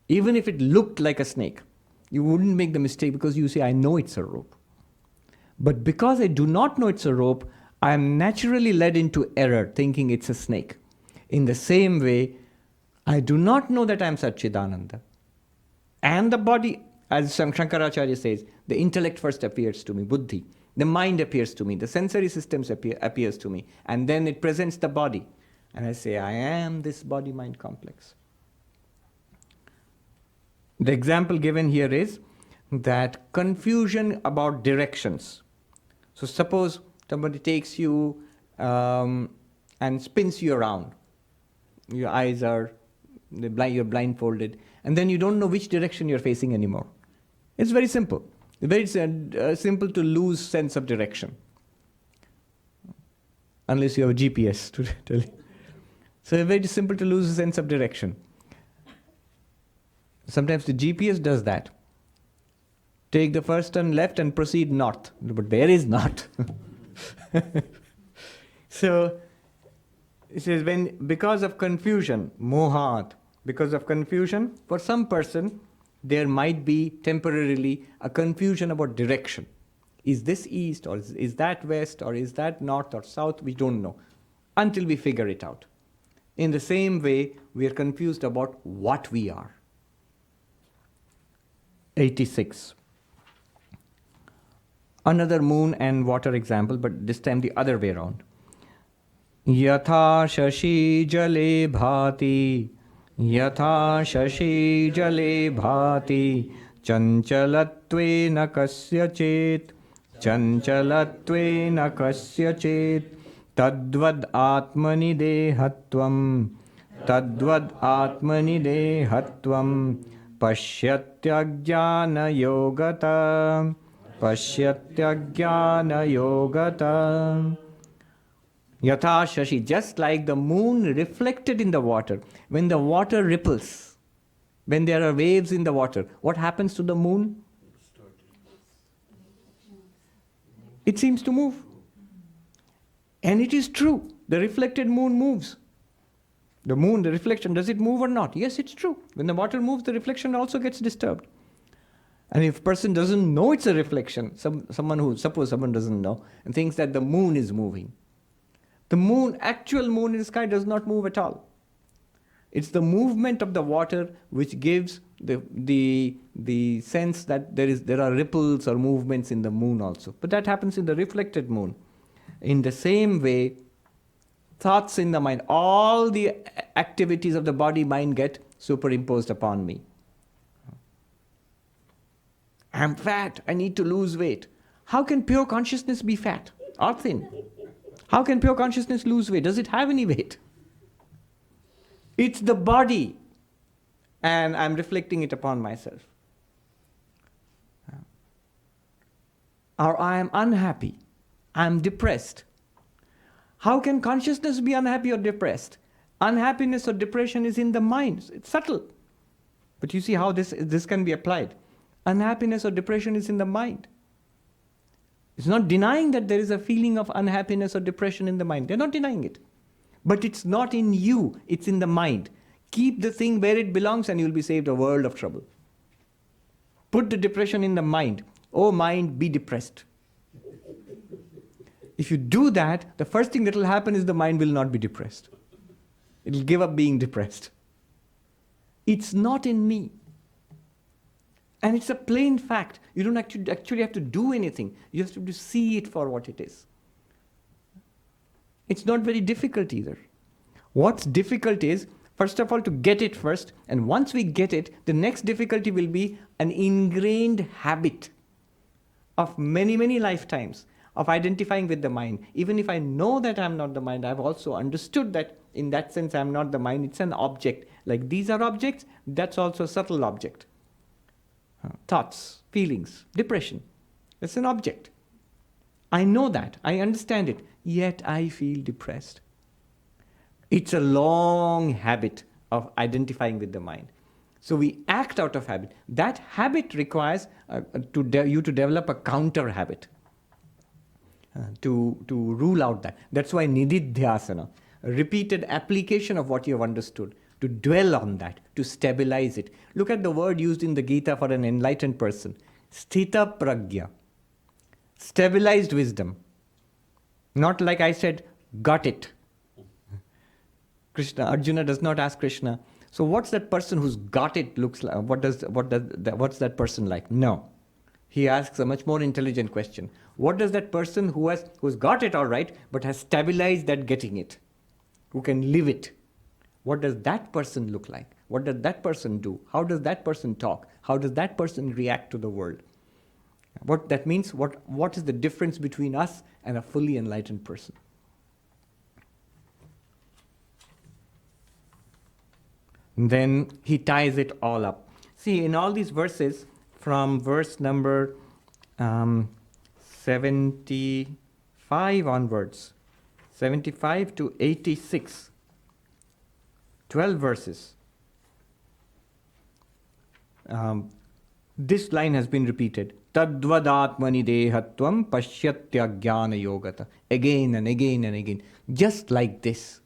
Even if it looked like a snake, you wouldn't make the mistake because you say, I know it's a rope. But because I do not know it's a rope, I am naturally led into error, thinking it's a snake. In the same way, I do not know that I am Satchidananda. And the body, as Shankaracharya says, the intellect first appears to me, buddhi. The mind appears to me, the sensory systems appears to me. And then it presents the body. And I say, I am this body-mind complex. The example given here is that confusion about directions. So suppose somebody takes you and spins you around. Your eyes are, you're blindfolded, and then you don't know which direction you're facing anymore. It's very simple. Very simple to lose sense of direction. Unless you have a GPS to tell you. So it's very simple to lose a sense of direction. Sometimes the GPS does that. Take the first turn left and proceed north. But there is not. So, it says because of confusion, mohat, because of confusion, for some person, there might be temporarily a confusion about direction. Is this east, or is that west, or is that north or south? We don't know until we figure it out. In the same way, we are confused about what we are. 86. Another moon and water example, but this time the other way around. Yatha shashi jale bhati, yatha shashi jale bhati, chanchalatvena kasyachit, chanchalatvena kasyachit, tadvad atmani dehatvam, tadvad atmani dehatvam, pashyatyagyana yogata, pashyatyagyana yogata. Yatha shashi, just like the moon reflected in the water. When the water ripples, when there are waves in the water, what happens to the moon? It seems to move. And it is true. The reflected moon moves. The moon, the reflection, does it move or not? Yes, it's true. When the water moves, the reflection also gets disturbed. And if a person doesn't know it's a reflection, suppose someone doesn't know and thinks that the moon is moving. The moon, actual moon in the sky does not move at all. It's the movement of the water which gives the sense that there are ripples or movements in the moon also. But that happens in the reflected moon. In the same way, thoughts in the mind, all the activities of the body mind get superimposed upon me. I'm fat, I need to lose weight. How can pure consciousness be fat or thin? How can pure consciousness lose weight? Does it have any weight? It's the body, and I'm reflecting it upon myself. Or I am unhappy, I'm depressed. How can consciousness be unhappy or depressed? Unhappiness or depression is in the mind. It's subtle. But you see how this can be applied. Unhappiness or depression is in the mind. It's not denying that there is a feeling of unhappiness or depression in the mind. They're not denying it. But it's not in you, it's in the mind. Keep the thing where it belongs and you'll be saved a world of trouble. Put the depression in the mind. Oh mind, be depressed. If you do that, the first thing that will happen is the mind will not be depressed. It will give up being depressed. It's not in me. And it's a plain fact. You don't actually have to do anything. You have to see it for what it is. It's not very difficult either. What's difficult is, first of all, to get it first, and once we get it, the next difficulty will be an ingrained habit of many, many lifetimes of identifying with the mind. Even if I know that I'm not the mind, I've also understood that in that sense I'm not the mind, it's an object. Like these are objects, that's also a subtle object. Thoughts, feelings, depression, it's an object. I know that, I understand it, yet I feel depressed. It's a long habit of identifying with the mind. So we act out of habit. That habit requires you to develop a counter habit to rule out that. That's why nididhyasana, a repeated application of what you have understood, to dwell on that, to stabilize it. Look at the word used in the Gita for an enlightened person. Sthita pragya. Stabilized wisdom. Not like I said, got it. Arjuna does not ask Krishna, so what's that person who's got it looks like? What's that person like? No. He asks a much more intelligent question. What does that person who's got it all right, but has stabilized that getting it, who can live it, what does that person look like? What does that person do? How does that person talk? How does that person react to the world? What that means, what is the difference between us and a fully enlightened person? And then he ties it all up. See, in all these verses, from verse number 75 onwards, 75 to 86, 12 verses, this line has been repeated. Tadvadatmani dehatvam pashyatya jnana yogata. Again and again and again. Just like this,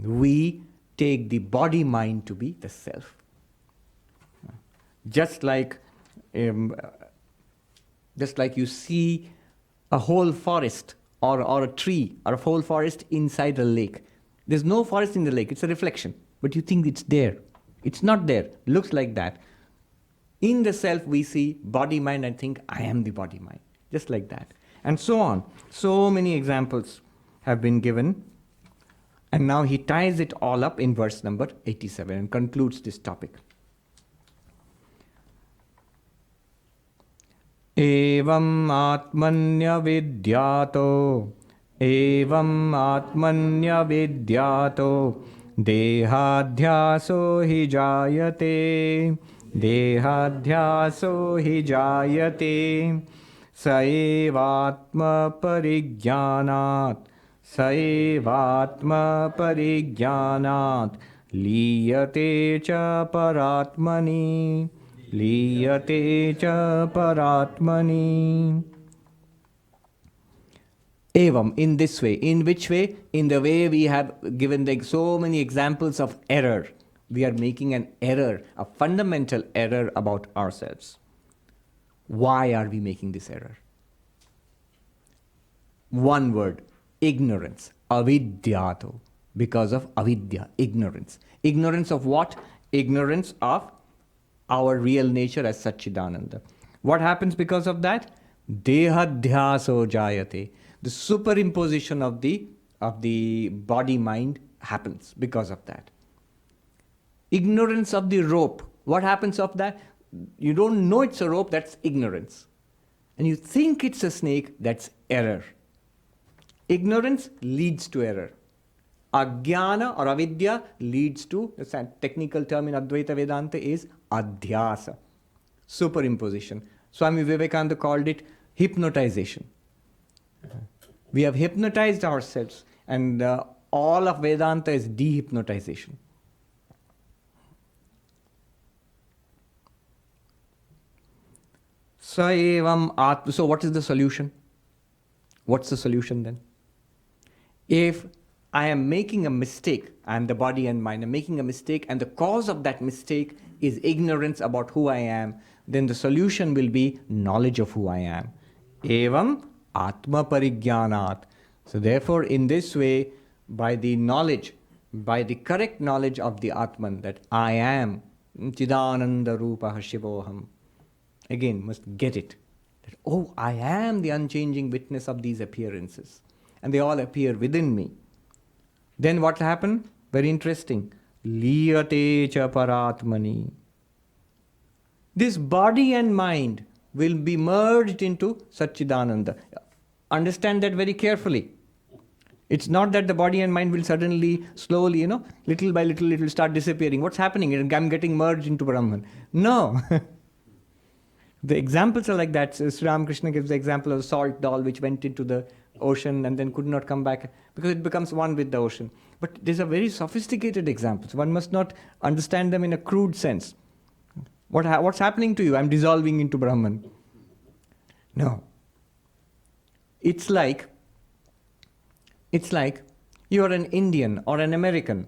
we take the body-mind to be the self. Just like you see a whole forest or a tree or a whole forest inside a lake. There's no forest in the lake, it's a reflection. But you think it's there. It's not there. Looks like that. In the self we see body-mind and think, I am the body-mind. Just like that. And so on. So many examples have been given. And now he ties it all up in verse number 87 and concludes this topic. Evam atmanya vidyato, evam atmanya vidyato, dehadhyaso hi jayate, dehadhyaso hi jayate, saevatma parigyanat, saevatma parigyanat, liyate cha paratmani, liyate cha paratmani. Evam, in this way. In which way? In the way we have given so many examples of error. We are making an error, a fundamental error about ourselves. Why are we making this error? One word, ignorance. Avidyato. Because of avidya, ignorance. Ignorance of what? Ignorance of our real nature as Satchidananda. What happens because of that? Dehadhyaso jayate. The superimposition of the body-mind happens because of that. Ignorance of the rope. What happens of that? You don't know it's a rope, that's ignorance. And you think it's a snake, that's error. Ignorance leads to error. Ajnana or avidya leads to, the technical term in Advaita Vedanta is adhyasa, superimposition. Swami Vivekananda called it hypnotization. We have hypnotized ourselves, and all of Vedanta is dehypnotization. So what is the solution? What's the solution then? If I am making a mistake, I am the body and mind, I'm making a mistake, and the cause of that mistake is ignorance about who I am, then the solution will be knowledge of who I am. Evam atma parigyanat. So therefore, in this way, by the knowledge, by the correct knowledge of the Atman, that I am Chidananda Rupa Shivoham, again, must get it. That, oh, I am the unchanging witness of these appearances. and they all appear within me. Then what happened? Very interesting. Liyate cha paratmani. This body and mind will be merged into Satchidananda. Understand that very carefully. It's not that the body and mind will suddenly, slowly, little by little, it will start disappearing. What's happening? I'm getting merged into Brahman. No. The examples are like that. So Sri Ramakrishna gives the example of a salt doll which went into the ocean and then could not come back because it becomes one with the ocean. But these are very sophisticated examples. One must not understand them in a crude sense. What's happening to you? I'm dissolving into Brahman. No. It's like you're an Indian or an American.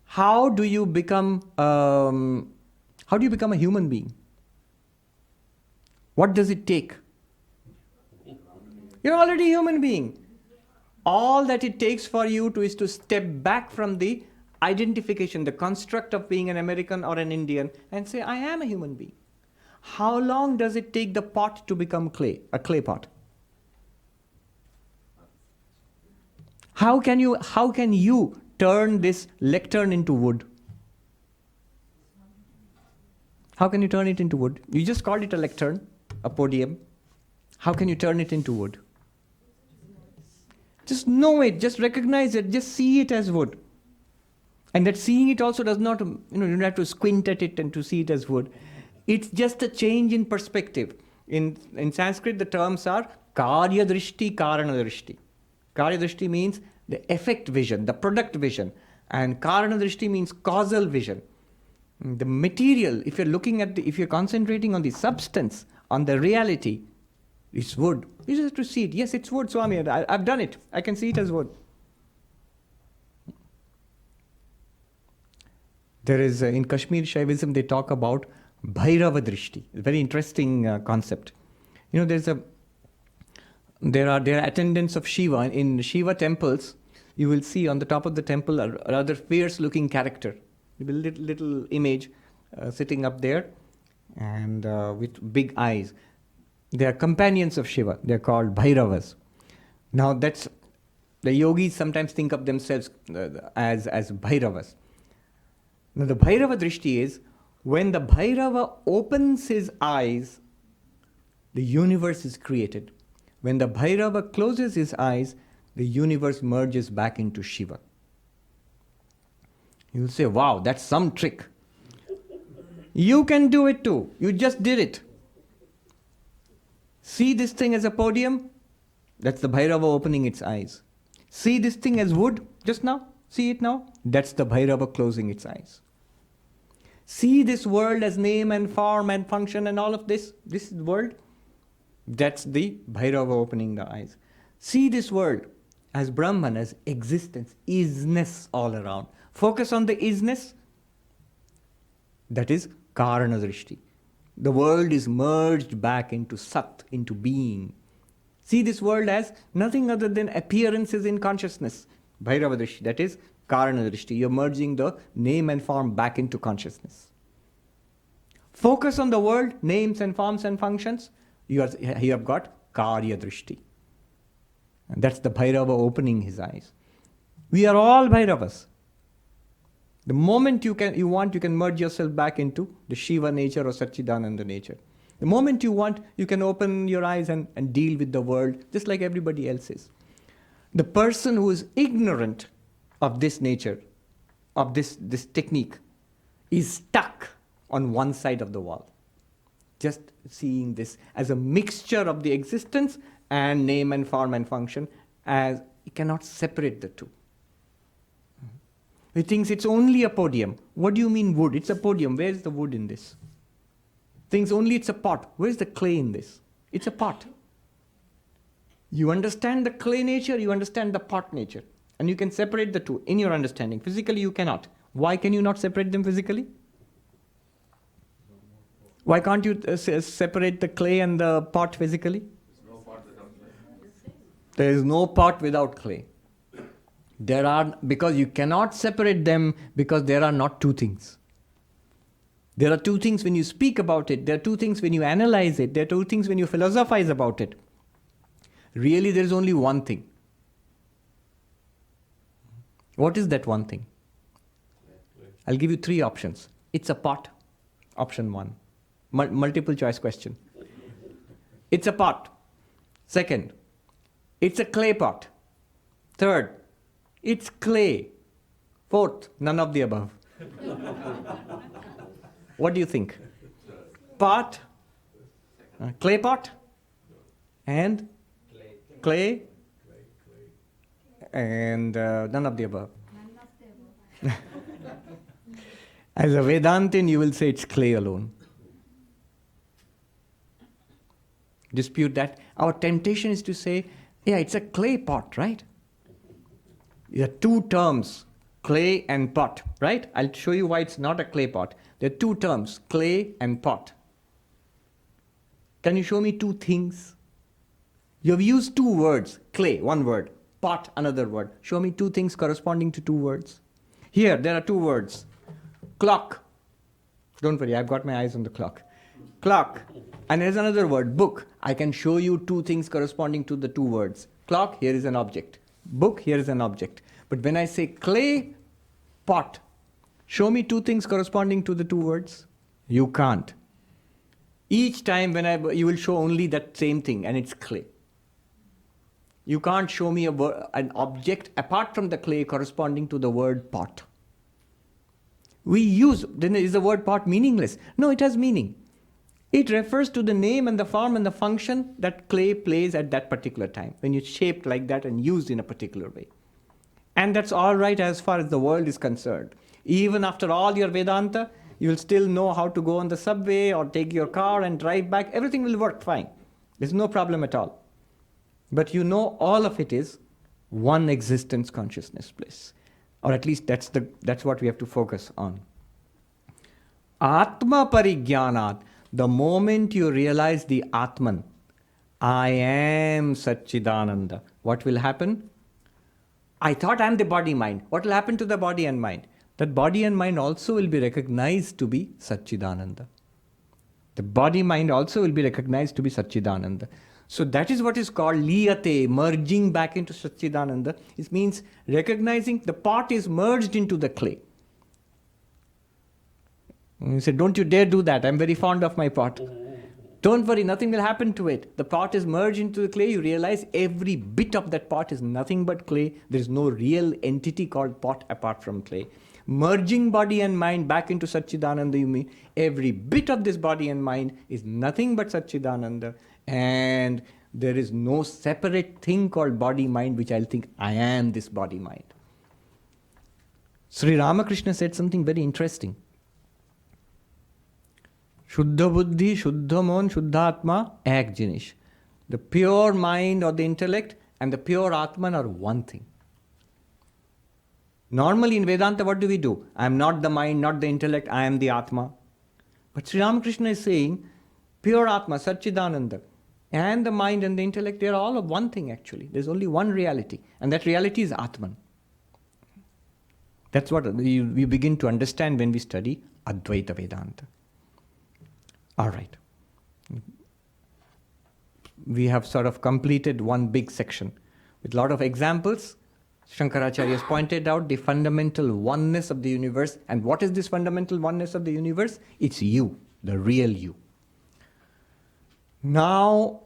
How do you become a human being? What does it take? You're already a human being. All that it takes for you is to step back from the identification, the construct of being an American or an Indian, and say, I am a human being. How long does it take the pot to become clay, a clay pot? How can you turn this lectern into wood? How can you turn it into wood? You just called it a lectern, a podium. How can you turn it into wood? Just know it, just recognize it, just see it as wood. And that seeing it also does not, you don't have to squint at it and to see it as wood. It's just a change in perspective. In Sanskrit, the terms are karya drishti, karana drishti. Karya drishti means the effect vision, the product vision. And karana drishti means causal vision. The material, if you're concentrating on the substance, on the reality, it's wood. You just have to see it. Yes, it's wood, Swami. I've done it. I can see it as wood. There is, in Kashmir Shaivism, they talk about Bhairava Drishti. A very interesting concept. There are attendants of Shiva. In Shiva temples, you will see on the top of the temple a rather fierce-looking character. A little image sitting up there and with big eyes. They are companions of Shiva. They are called Bhairavas. Now the yogis sometimes think of themselves as Bhairavas. Now the Bhairava Drishti is when the Bhairava opens his eyes, the universe is created. When the Bhairava closes his eyes, the universe merges back into Shiva. You'll say, wow, that's some trick. You can do it too. You just did it. See this thing as a podium? That's the Bhairava opening its eyes. See this thing as wood just now? See it now? That's the Bhairava closing its eyes. See this world as name and form and function and all of this world? That's the Bhairava opening the eyes. See this world as Brahman, as existence, isness all around. Focus on the isness. That is Karana Drishti. The world is merged back into Sat, into being. See this world as nothing other than appearances in consciousness. Bhairava Drishti, that is Karana Drishti. You're merging the name and form back into consciousness. Focus on the world, names and forms and functions. You have got Karya Drishti. And that's the Bhairava opening his eyes. We are all Bhairavas. The moment you can merge yourself back into the Shiva nature or Satchidananda nature. The moment you want, you can open your eyes and deal with the world just like everybody else is. The person who is ignorant of this nature, of this technique, is stuck on one side of the wall. Just seeing this as a mixture of the existence and name and form and function, as you cannot separate the two. He thinks it's only a podium. What do you mean wood? It's a podium. Where's the wood in this? Thinks only it's a pot. Where's the clay in this? It's a pot. You understand the clay nature, you understand the pot nature. And you can separate the two in your understanding. Physically you cannot. Why can you not separate them physically? Why can't you separate the clay and the pot physically? There is no pot without clay. Because you cannot separate them, because there are not two things. There are two things when you speak about it. There are two things when you analyze it. There are two things when you philosophize about it. Really, there is only one thing. What is that one thing? I'll give you 3 options. It's a pot. Option 1. Multiple choice question. It's a pot. Second, it's a clay pot. Third, it's clay. Fourth, none of the above. What do you think? Pot, clay pot, and clay, and none of the above. As a Vedantin, you will say it's clay alone. Dispute that. Our temptation is to say, yeah, it's a clay pot, right? There are 2 terms, clay and pot, right? I'll show you why it's not a clay pot. There are 2 terms, clay and pot. Can you show me 2 things? You have used 2 words, clay, 1 word, pot, another word. Show me 2 things corresponding to 2 words. Here, there are 2 words. Clock. Don't worry, I've got my eyes on the clock. Clock. And there's another word, book. I can show you 2 things corresponding to the 2 words. Clock, here is an object. Book, here is an object. But when I say clay, pot, show me 2 things corresponding to the 2 words. You can't. Each time you will show only that same thing, and it's clay. You can't show me an object apart from the clay corresponding to the word pot. Then is the word pot meaningless? No, it has meaning. It refers to the name and the form and the function that clay plays at that particular time, when it's shaped like that and used in a particular way. And that's all right as far as the world is concerned. Even after all your Vedanta, you will still know how to go on the subway or take your car and drive back. Everything will work fine. There's no problem at all. But you know all of it is one existence consciousness bliss. Or at least that's what we have to focus on. Atma parigyanat. The moment you realize the Atman, I am Satchidananda, what will happen? I thought I'm the body-mind. What will happen to the body and mind? That body and mind also will be recognized to be Satchidananda. The body-mind also will be recognized to be Satchidananda. So that is what is called liyate, merging back into Satchidananda. It means recognizing the pot is merged into the clay. And you say, don't you dare do that. I'm very fond of my pot. Don't worry, nothing will happen to it. The pot is merged into the clay. You realize every bit of that pot is nothing but clay. There is no real entity called pot apart from clay. Merging body and mind back into Satchidananda, you mean every bit of this body and mind is nothing but Satchidananda. And there is no separate thing called body-mind which I'll think, I am this body-mind. Sri Ramakrishna said something very interesting. Shuddha buddhi, shuddha mon, shuddha atma, ek jinish. The pure mind or the intellect and the pure Atman are one thing. Normally in Vedanta, what do? I am not the mind, not the intellect, I am the Atma. But Sri Ramakrishna is saying, pure Atma, Satchidananda, and the mind and the intellect, they are all of one thing actually. There's only one reality, and that reality is Atman. That's what we begin to understand when we study Advaita Vedanta. All right. We have sort of completed one big section with a lot of examples. Shankaracharya has pointed out the fundamental oneness of the universe. And what is this fundamental oneness of the universe? It's you, the real you. Now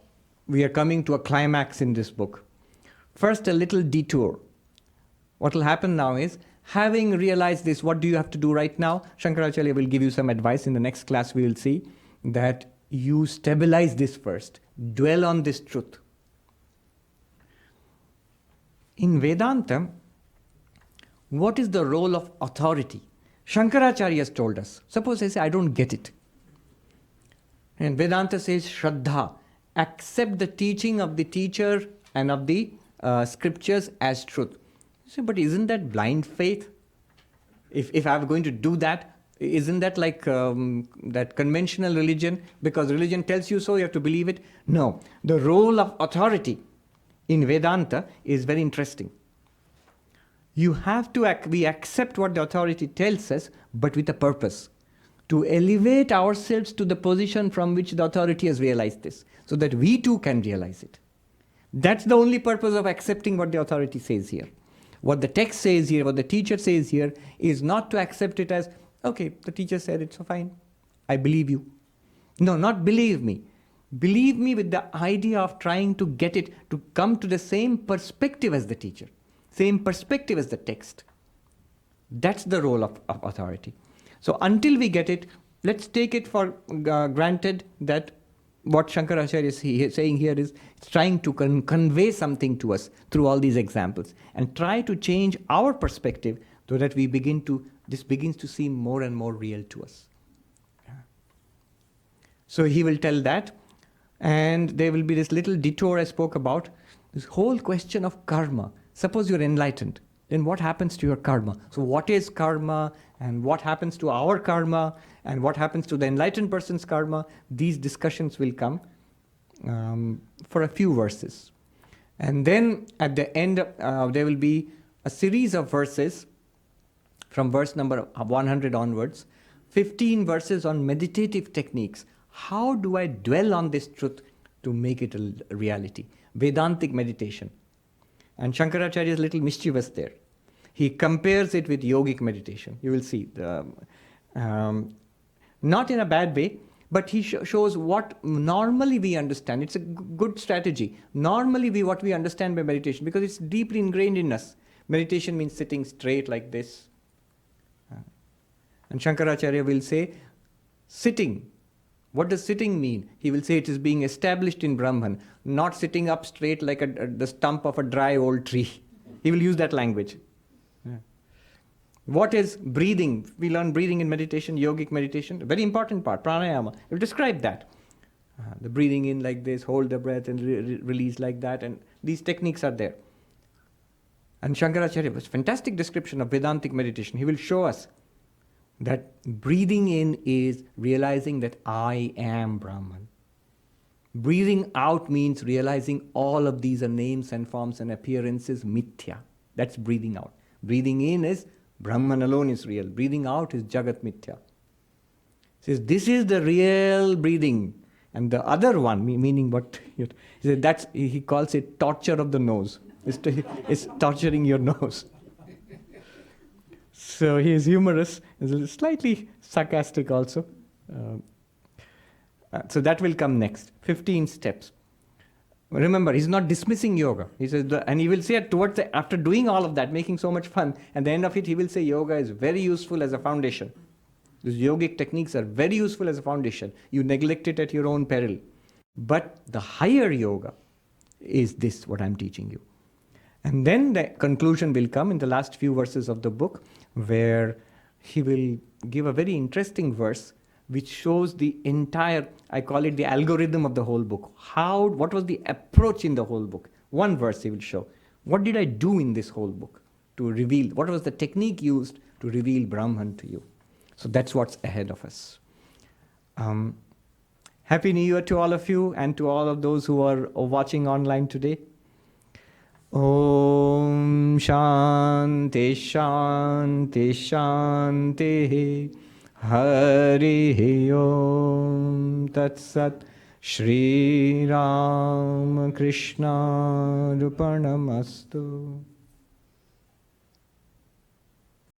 we are coming to a climax in this book. First, a little detour. What will happen now is, having realized this, what do you have to do right now? Shankaracharya will give you some advice. In the next class we will see that you stabilize this first. Dwell on this truth. In Vedanta, what is the role of authority? Shankaracharya has told us. Suppose I say, I don't get it. And Vedanta says, Shraddha, accept the teaching of the teacher and of the scriptures as truth. You say, but isn't that blind faith? If I'm going to do that, isn't that like that conventional religion? Because religion tells you so, you have to believe it? No. The role of authority in Vedanta is very interesting. You have to we accept what the authority tells us, but with a purpose. To elevate ourselves to the position from which the authority has realized this, so that we too can realize it. That's the only purpose of accepting what the authority says here. What the text says here, what the teacher says here, is not to accept it as, okay, the teacher said it, so fine, I believe you. No, not believe me. Believe me with the idea of trying to get it to come to the same perspective as the teacher, same perspective as the text. That's the role of authority. So until we get it, let's take it for granted that what Shankaracharya is saying here is trying to convey something to us through all these examples and try to change our perspective so that this begins to seem more and more real to us. So he will tell that, and there will be this little detour I spoke about, this whole question of karma. Suppose you're enlightened, then what happens to your karma? So what is karma, and what happens to our karma, and what happens to the enlightened person's karma? These discussions will come for a few verses. And then at the end, there will be a series of verses from verse number 100 onwards, 15 verses on meditative techniques. How do I dwell on this truth to make it a reality? Vedantic meditation. And Shankaracharya is a little mischievous there. He compares it with yogic meditation. You will see. Not in a bad way, but he shows what normally we understand. It's a good strategy. Normally what we understand by meditation, because it's deeply ingrained in us. Meditation means sitting straight like this. And Shankaracharya will say, sitting. What does sitting mean? He will say it is being established in Brahman, not sitting up straight like the stump of a dry old tree. He will use that language. Yeah. What is breathing? We learn breathing in meditation, yogic meditation, a very important part, pranayama. He will describe that. The breathing in like this, hold the breath and release like that, and these techniques are there. And Shankaracharya was a fantastic description of Vedantic meditation. He will show us that breathing in is realizing that I am Brahman. Breathing out means realizing all of these are names and forms and appearances mithya. That's breathing out. Breathing in is Brahman alone is real. Breathing out is Jagat mithya. He says this is the real breathing. And the other one, meaning what? He calls it torture of the nose. It's torturing your nose. So he is humorous, is slightly sarcastic also. So that will come next. 15 steps. Remember, he's not dismissing yoga. He says, and he will say after doing all of that, making so much fun, at the end of it, he will say yoga is very useful as a foundation. These yogic techniques are very useful as a foundation. You neglect it at your own peril. But the higher yoga is this, what I'm teaching you. And then the conclusion will come in the last few verses of the book, where he will give a very interesting verse which shows the entire, I call it the algorithm of the whole book. What was the approach in the whole book? One verse he will show. What did I do in this whole book to reveal? What was the technique used to reveal Brahman to you? So that's what's ahead of us. Happy New Year to all of you and to all of those who are watching online today. Om Shanti Shanti Shanti Hari Om Tat Sat Shri Ram Krishna Rupanamastu.